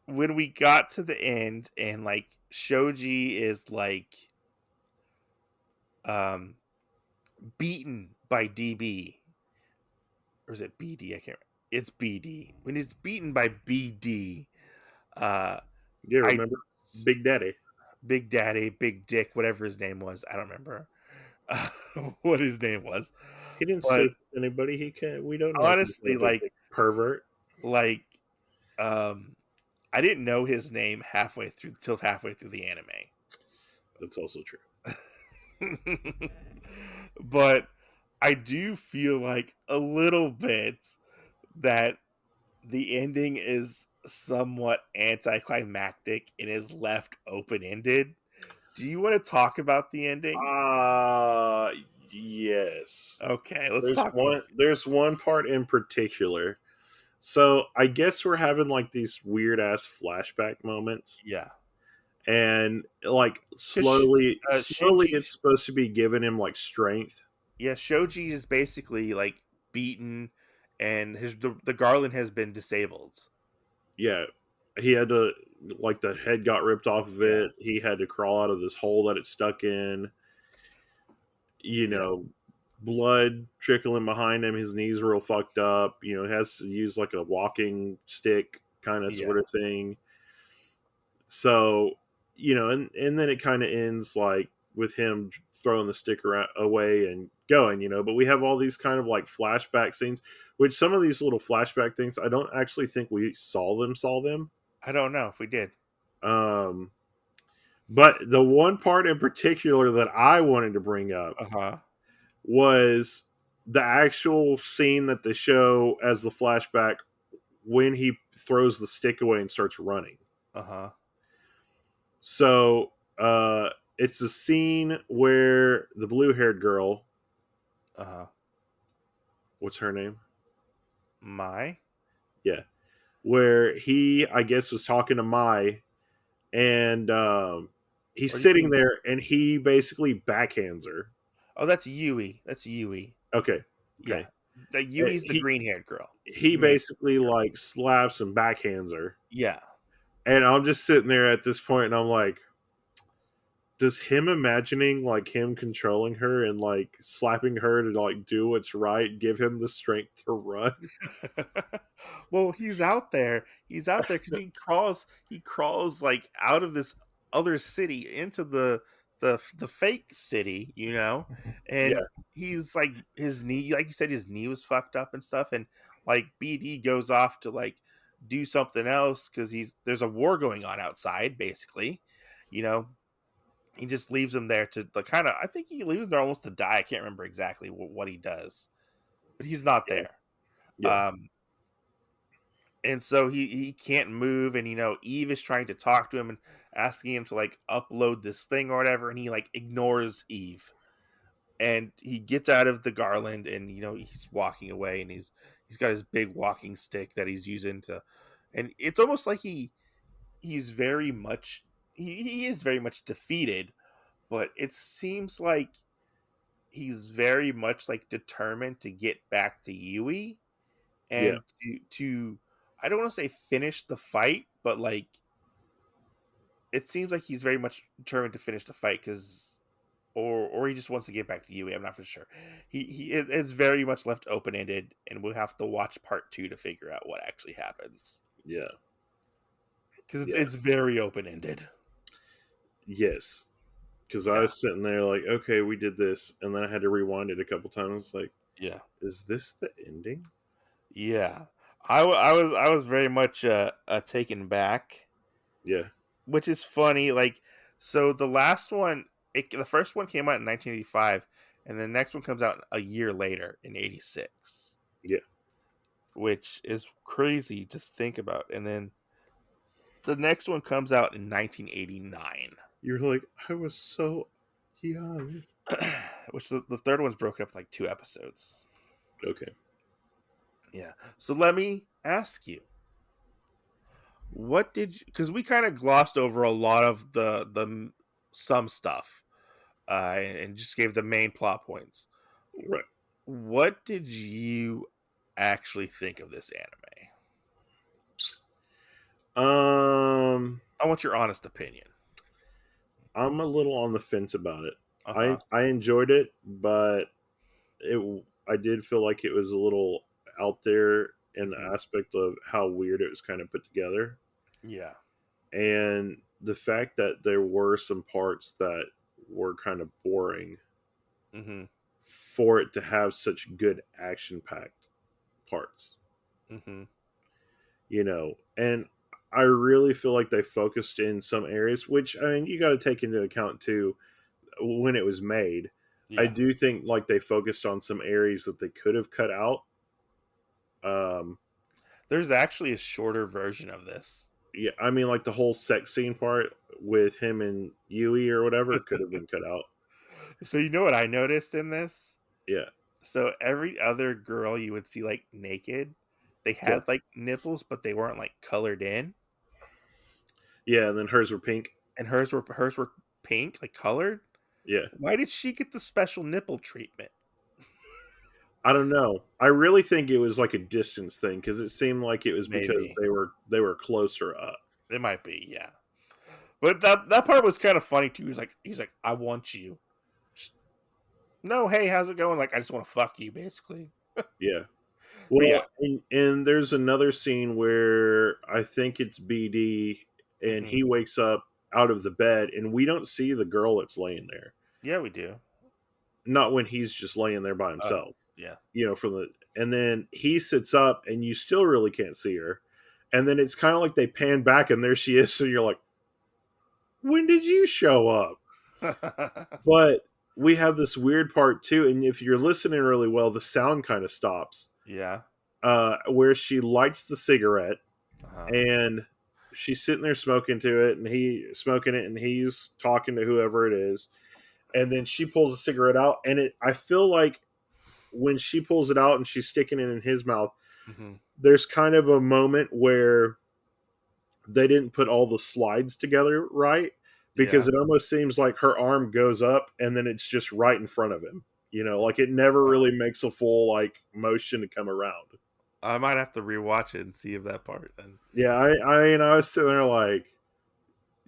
when we got to the end and like Shoji is like um beaten by DB, or is it BD? I can't. It's BD. When he's beaten by BD, uh, Yeah, I remember Big Daddy? Big Daddy, Big Dick, whatever his name was. I don't remember what his name was, He didn't but sleep with anybody. He can't. We don't know if he's honestly, such a big pervert. like, um, I didn't know his name till halfway through the anime. That's also true. But I do feel like a little bit that the ending is somewhat anticlimactic and is left open-ended. Do you want to talk about the ending? Yes. Okay, let's There's talk about one. There's one part in particular. So I guess we're having like these weird ass flashback moments, yeah. and like Because slowly, it's Shinji's supposed to be giving him like strength. Shoji is basically like beaten, and the garland has been disabled. Yeah, he had to like the head got ripped off of Yeah, it. He had to crawl out of this hole that it stuck in. You yeah, know, blood trickling behind him. His knees real fucked up. You know, he has to use like a walking stick kind of yeah. sort of thing. So, and then it kind of ends like with him throwing the stick away and going, but we have all these kind of like flashback scenes, which some of these little flashback things, I don't actually think we saw them. I don't know if we did. Um, but the one part in particular that I wanted to bring up Uh huh. was the actual scene that they show as the flashback when he throws the stick away and starts running. Uh huh. So it's a scene where the blue-haired girl, Uh huh. what's her name? My. Yeah, where he, I guess, was talking to Mai, and he's Or you sitting can. there, and he basically backhands her. Oh, that's Yui. That's Yui. Okay, Yeah. okay. The Yui's the He green haired girl. he The main basically girl. like slaps and backhands her, Yeah. and I'm just sitting there at this point, and I'm like, does him imagining like him controlling her and like slapping her to like do what's right give him the strength to run? Well, he's out there. He's out there because he crawls like out of this other city into the fake city, Yeah, and he's like his knee, like you said, his knee was fucked up and stuff, and like BD goes off to like do something else because there's a war going on outside, basically, you know. He just leaves him there to the kind of, I think he leaves him there almost to die. I can't remember exactly what he does, but he's not yeah, there. yeah, Um, and so he can't move, and Eve is trying to talk to him and asking him to like upload this thing or whatever, and he like ignores Eve, and he gets out of the garland, and he's walking away, and he's got his big walking stick that he's using to, and it's almost like he's very much he is very much defeated, but it seems like he's very much like determined to get back to Yui yeah, and to I don't want to say finish the fight, but like it seems like he's very much determined to finish the fight because or he just wants to get back to Yui. I'm not for sure. It's very much left open ended, and we'll have to watch part 2 to figure out what actually happens yeah, because it's yeah. it's very open ended. Yes, because I Yeah, was sitting there like, okay, we did this, and then I had to rewind it a couple times. Like, yeah, is this the ending? yeah. I was very much taken back, Yeah, which is funny. Like, so the last one the first one came out in 1985, and the next one comes out a year later in 86. Yeah. Which is crazy to think about. And then the next one comes out in 1989. You're like, I was so young. Which the third one's broken up like 2 episodes. Okay. Yeah. So let me ask you, what did you, because we kind of glossed over a lot of the some stuff, and just gave the main plot points. Right. What did you actually think of this anime? I want your honest opinion. I'm a little on the fence about it. Uh-huh. I enjoyed it, but I did feel like it was a little out there in the aspect of how weird it was kind of put together. Yeah. And the fact that there were some parts that were kind of boring Mm-hmm. for it to have such good action packed parts. Mm-hmm. You know, and I really feel like they focused in some areas, which I mean, you got to take into account too when it was made. Yeah. I do think like they focused on some areas that they could have cut out. There's actually a shorter version of this. Yeah, I mean, like the whole sex scene part with him and Yui or whatever could have been cut out. So you know what I noticed in this? Yeah, So every other girl you would see like naked, they yeah, had like nipples, but they weren't like colored in, yeah. And then hers were pink. and hers were pink, like colored. Yeah, Why did she get the special nipple treatment? I don't know. I really think it was like a distance thing because it seemed like it was because Maybe they were closer up. it might be, yeah. But that part was kind of funny too. He's like, I want you. Just, no, hey, how's it going? Like, I just want to fuck you, basically. Yeah. But Well, yeah. and there's another scene where I think it's BD and Mhm. he wakes up out of the bed and we don't see the girl that's laying there. Yeah, we do. Not when he's just laying there by himself. Yeah. You know, and then he sits up and you still really can't see her. And then it's kind of like they pan back and there she is. So you're like, when did you show up? But we have this weird part too. And if you're listening really well, the sound kind of stops. Yeah. Where she lights the cigarette Uh-huh. and she's sitting there smoking to it and he's talking to whoever it is. And then she pulls a cigarette out and I feel like when she pulls it out and she's sticking it in his mouth, Mhm. there's kind of a moment where they didn't put all the slides together right because Yeah. it almost seems like her arm goes up and then it's just right in front of him. You know, like it never really makes a full like motion to come around. I might have to rewatch it and see if that part. Then. Yeah, I was sitting there like,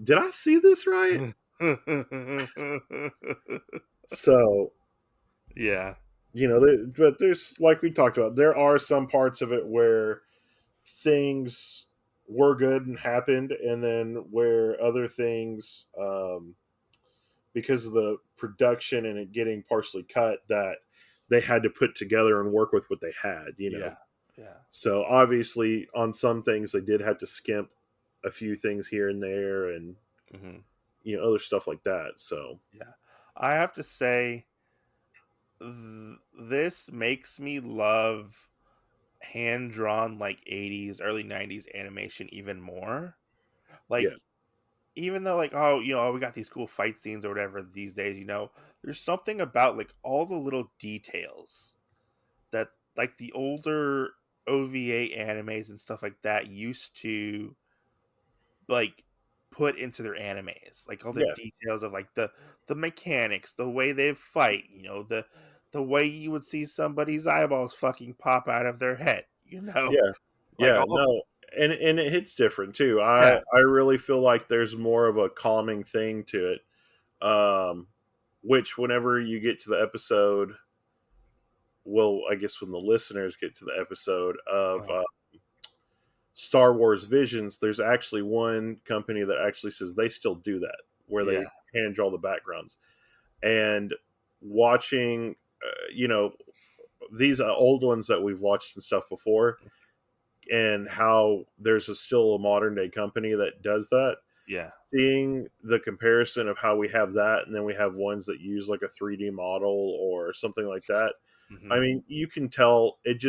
did I see this right? So, Yeah. you know, but there's like we talked about, there are some parts of it where things were good and happened, and then where other things, because of the production and it getting partially cut, that they had to put together and work with what they had. You know, Yeah. Yeah. so obviously on some things they did have to skimp a few things here and there, and Mm-hmm. you know other stuff like that. So Yeah. I have to say, this makes me love hand drawn like 80s, early 90s animation even more. Like, yeah, even though like, oh, we got these cool fight scenes or whatever these days, there's something about like all the little details that like the older OVA animes and stuff like that used to like put into their animes, like all the yeah, details of like the mechanics, the way they fight, the way you would see somebody's eyeballs fucking pop out of their head, yeah, like yeah. all. No, and it hits different too. Yeah. I really feel like there's more of a calming thing to it. Which whenever you get to the episode, well, I guess when the listeners get to the episode of Star Wars Visions, there's actually one company that actually says they still do that, where they Yeah. hand draw the backgrounds. And watching, you know, these old ones that we've watched and stuff before, and how there's still a modern day company that does that. Yeah. seeing the comparison of how we have that, and then we have ones that use like a 3D model or something like that. I Hmm. mean, you can tell it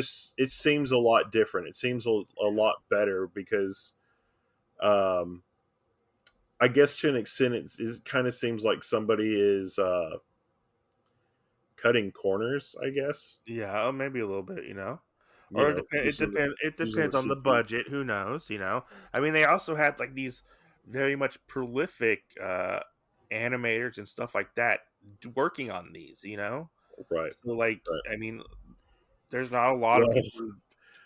seems a lot different. It seems a lot better because, um, I guess to an extent, it kind of seems like somebody is cutting corners. I guess, Yeah, maybe a little bit, or using It using the depends on the CG. budget. Who knows? I mean, they also had like these very much prolific animators and stuff like that working on these. Right, So like, right. I mean, there's not a lot of Well, people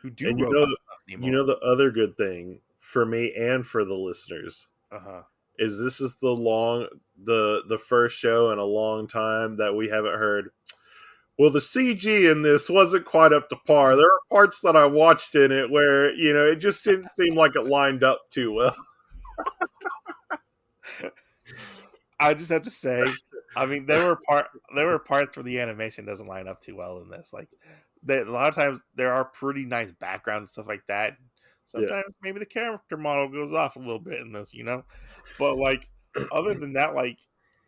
who do and robot stuff anymore. the other good thing for me and for the listeners Uh huh. is this is the first show in a long time that we haven't heard. Well, the CG in this wasn't quite up to par. There are parts that I watched in it where it just didn't seem like it lined up too well. I just have to say, I mean, there were parts where the animation doesn't line up too well in this. Like, a lot of times there are pretty nice backgrounds and stuff like that. Yeah. Sometimes maybe the character model goes off a little bit in this, But like, other than that, like,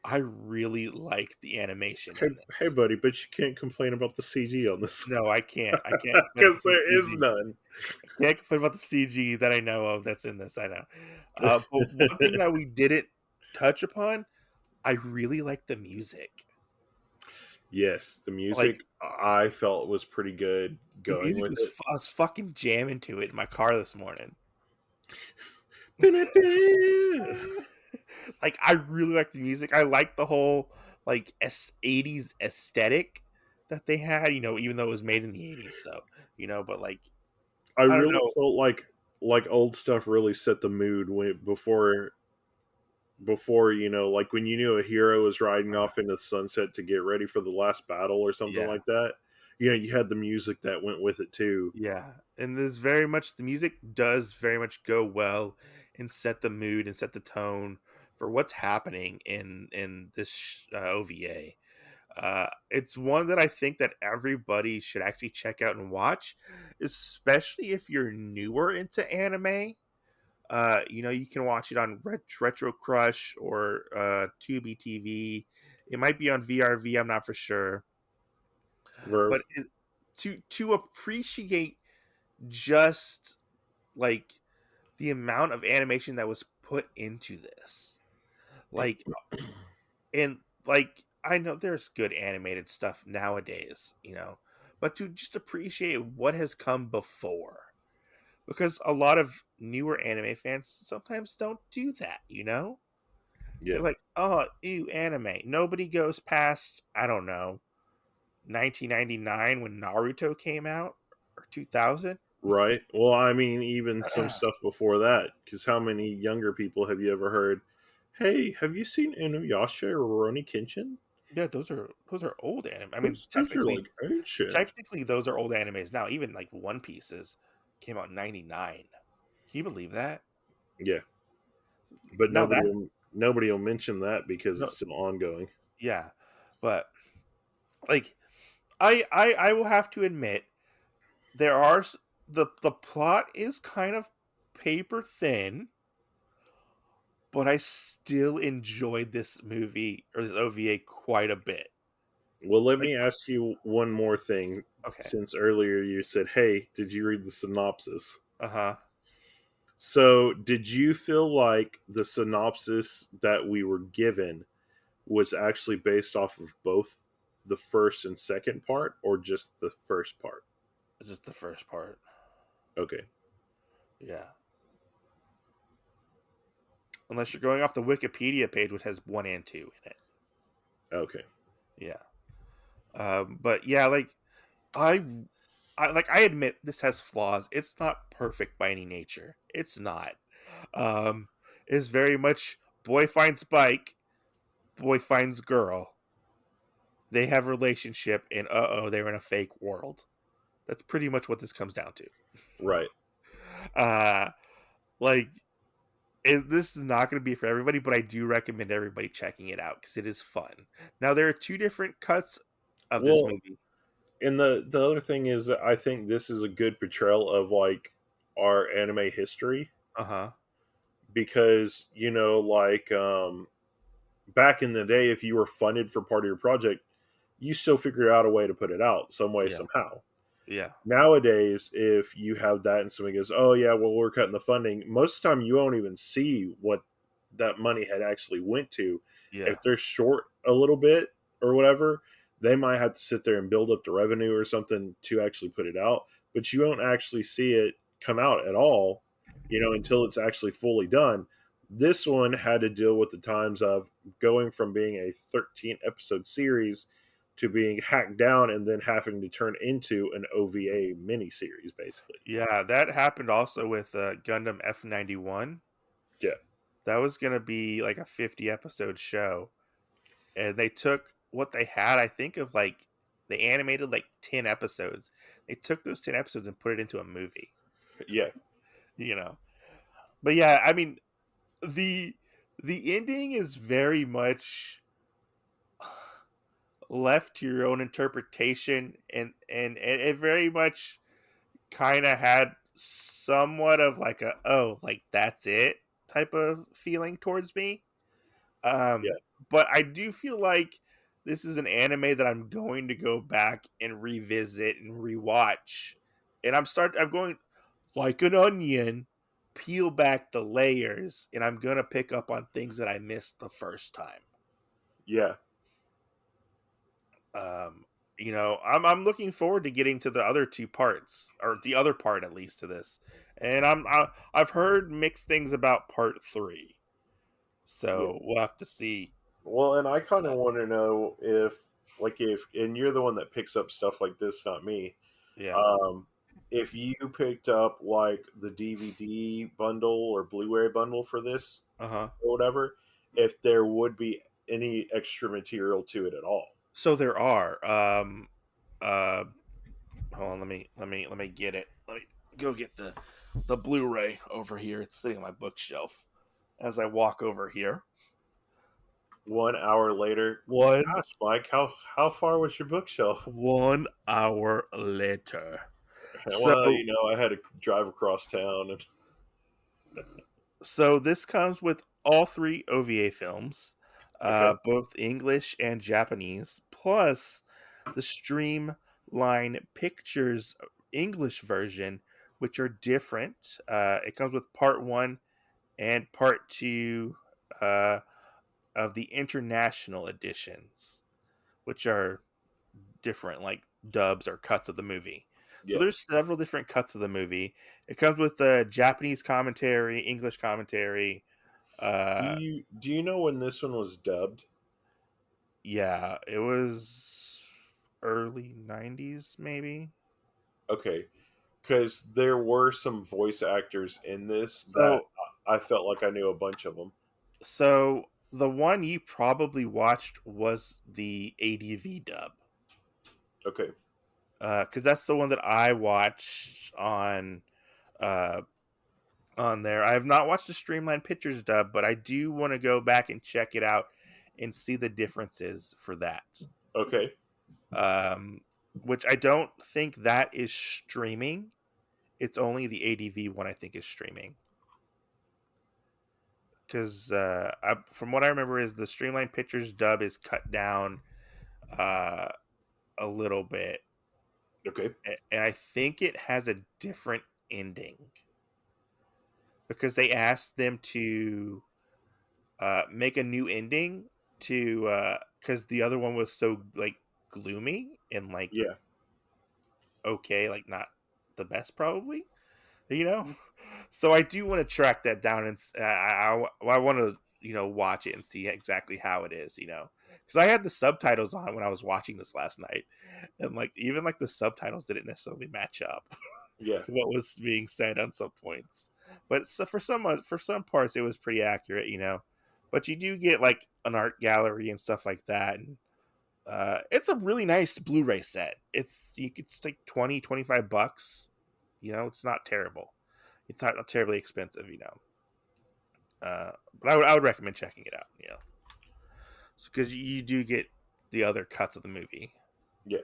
I really like the animation Hey, in hey, this. buddy, but you can't complain about the CG on this No, I can't. I can't complain because about the there is CG. none. I can't complain about the CG that I know of that's in this. I know. But one thing that we didn't touch upon, I really like the music. Yes, the Like, music I felt was pretty good the going music with was I was fucking jamming to it in my car this morning. it. Like, I really like the music. I like the whole like 80s aesthetic that they had, even though it was made in the 80s. So, but like, I I don't really know. felt like old stuff really set the mood before like when you knew a hero was riding off into the sunset to get ready for the last battle or something Yeah. like that. You had the music that went with it too. Yeah. And there's very much the music does very much go well and set the mood and set the tone for what's happening in this OVA. It's one that I think that everybody should actually check out and watch, especially if you're newer into anime. You can watch it on Retro Crush or Tubi TV. It might be on VRV. I'm not for sure, Verve. but to appreciate just like the amount of animation that was put into this, like and like I know there's good animated stuff nowadays, but to just appreciate what has come before, because a lot of newer anime fans sometimes don't do that. Yeah. They're like, oh, ew, anime. Nobody goes past, I don't know, 1999 when Naruto came out, or 2000. Right. Well, I mean, even some stuff before that, because how many younger people have you ever heard? Hey, have you seen Inuyasha or Rurouni Kenshin? Yeah, those are old anime. I mean, Those are like ancient. technically those are old animes now. Even like One Pieces came out in 99. Can you believe that? Yeah, but No, that's nobody will mention that because no, it's still ongoing. yeah. But like I will have to admit there are the plot is kind of paper thin, but I still enjoyed this movie or this OVA quite a bit. Well, let Like, me ask you one more thing. okay. Since earlier you said, "Hey, did you read the synopsis?" Uh-huh. So, did you feel like the synopsis that we were given was actually based off of both the first and second part, or just the first part? Just the first part. Okay. Yeah. Unless you're going off the Wikipedia page, which has 1 and 2 in it. Okay. Yeah. But yeah, like I, I admit this has flaws. It's not perfect by any nature. It's not. Um, it's very much boy finds bike, boy finds girl. They have a relationship, and they're in a fake world. That's pretty much what this comes down to. Right. Uh, like this is not going to be for everybody, but I do recommend everybody checking it out because it is fun. Now there are 2 different cuts of this Well, movie. and the other thing is that I think this is a good portrayal of like our anime history Uh huh. because like back in the day, if you were funded for part of your project, you still figure out a way to put it out some way Yeah. somehow. Yeah. Nowadays, if you have that and somebody goes, "Oh yeah, well we're cutting the funding," most of the time you won't even see what that money had actually went to. Yeah. If they're short a little bit or whatever, they might have to sit there and build up the revenue or something to actually put it out. But you won't actually see it come out at all, until it's actually fully done. This one had to deal with the times of going from being a 13 episode series to being hacked down and then having to turn into an OVA miniseries, basically. Yeah, that happened also with Gundam F91. Yeah, That was going to be like a 50 episode show. And they took what they had, I think, of like, they animated like 10 episodes. They took those 10 episodes and put it into a movie, yeah, you know? But yeah, I mean, the the ending is very much left to your own interpretation, and it very much kind of had somewhat of like a, oh, like that's it type of feeling towards me. yeah, But I do feel like this is an anime that I'm going to go back and revisit and rewatch. And I'm going like an onion, peel back the layers, and I'm gonna pick up on things that I missed the first time. yeah. Um, I'm looking forward to getting to the other two parts, or the other part at least to this. And I've heard mixed things about part 3. Yeah. So we'll have to see. Well, and I kind of want to know and you're the one that picks up stuff like this, not me. Yeah. Um, if you picked up like the DVD bundle or Blu-ray bundle for this Uh-huh. or whatever, if there would be any extra material to it at all. So there are. Uh Hold on, let me get it. Let me go get the Blu-ray over here. It's sitting on my bookshelf as I walk over here. 1 hour later, One gosh, Mike, how far was your bookshelf? 1 hour later. So Well, I had to drive across town and so this comes with all 3 OVA films, okay, both English and Japanese, plus the Streamline Pictures English version, which are different. It comes with part 1 and part 2 uh, of the international editions, which are different, like dubs or cuts of the movie. So yeah. there's several different cuts of the movie. It comes with the Japanese commentary, English commentary. Do Uh, you know when this one was dubbed? yeah, it was early '90s, maybe. Okay, because there were some voice actors in this that So, I felt like I knew a bunch of them. so the one you probably watched was the ADV dub, Okay, because that's the one that I watched uh, on there. I have not watched the Streamline Pictures dub, but I do want to go back and check it out and see the differences for that. okay, Um, which I don't think that is streaming. It's only the ADV one I think is streaming. Because from what I remember, is the Streamline Pictures dub is cut down uh, a little bit, okay. and I think it has a different ending because they asked them to make a new ending to because the other one was so like gloomy and like Yeah, okay, like not the best probably, you know. So I do want to track that down and I want to watch it and see exactly how it is, because I had the subtitles on when I was watching this last night, and like even like the subtitles didn't necessarily match up yeah, to what was being said on some points. But so for some parts, it was pretty accurate, But you do get like an art gallery and stuff like that, and it's a really nice Blu-ray set. It's like 20-25 bucks. It's not terrible. It's not terribly expensive, But I would recommend checking it out, because you do get the other cuts of the movie. yeah.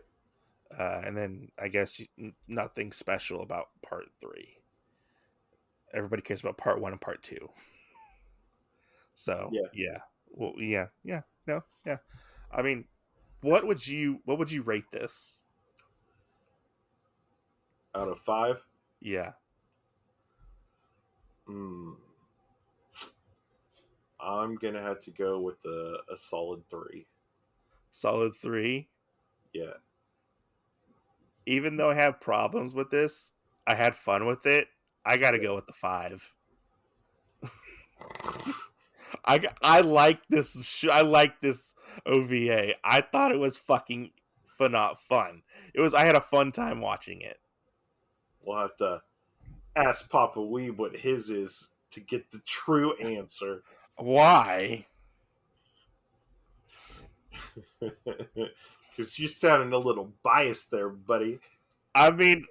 And then I guess nothing special about part 3. Everybody cares about part 1 and part 2. So Yeah. yeah, well, yeah, no, yeah. I mean, what would you rate this? Out of 5, Yeah, hmm, I'm gonna have to go with a solid 3. solid 3. Yeah. Even though I have problems with this, I had fun with it. I got to Yeah. go with the 5. I like this. I like this OVA. I thought it was fucking fun. It was. I had a fun time watching it. We'll have to ask Papa Weeb what his is to get the true answer. Why? Because you're sounding a little biased there, buddy. I mean,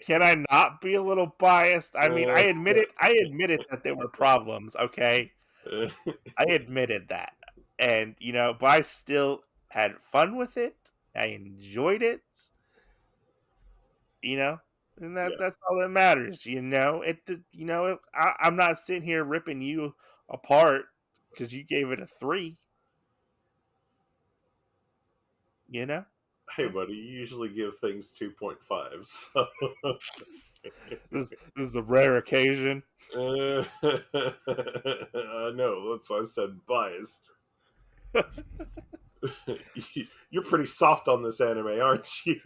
can I not be a little biased? I mean, I admit it. I admitted that there were problems. Okay, I admitted that, and but I still had fun with it. I enjoyed it. You know, and Yeah. that's all that matters. I'm not sitting here ripping you apart because you gave it a 3. You know, Hey, buddy, you usually give things 2.5, so. this is a rare occasion. I know, that's why I said biased. You're pretty soft on this anime, aren't you?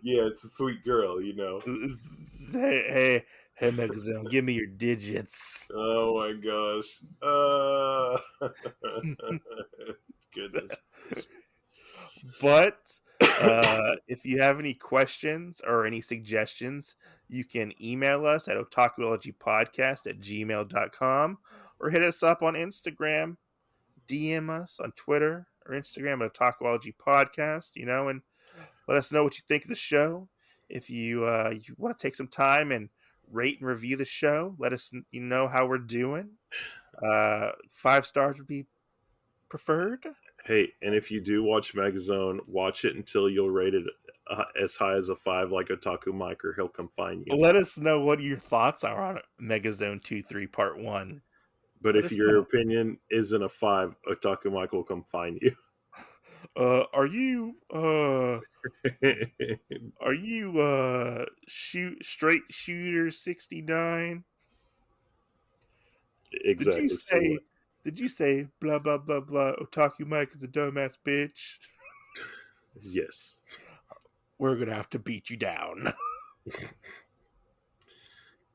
Yeah, it's a sweet girl, Hey, Megazone, give me your digits. Oh my gosh. Goodness. But if you have any questions or any suggestions, you can email us at otakuologypodcast@gmail.com or hit us up on Instagram, DM us on Twitter or Instagram at Otakuology Podcast, and let us know what you think of the show. If you want to take some time and rate and review the show, let us know how we're doing. 5 stars would be preferred. Hey, and if you do watch Megazone, watch it until you'll rate it as high as a 5 like Otaku Mike, or he'll come find you. Let us know what your thoughts are on Megazone 2-3 Part 1. But Let if us your know. opinion isn't a 5, Otaku Mike will come find you. Are you straight shooter 69? Exactly. So what? Did you say blah blah blah blah Otaku Mike is a dumbass bitch? Yes. We're gonna have to beat you down.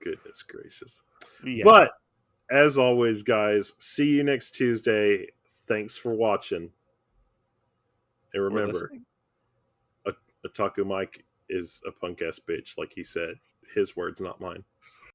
Goodness gracious. Yeah. But as always, guys, see you next Tuesday. Thanks for watching. And remember, Otaku Mike is a punk ass bitch, like he said. His words, not mine.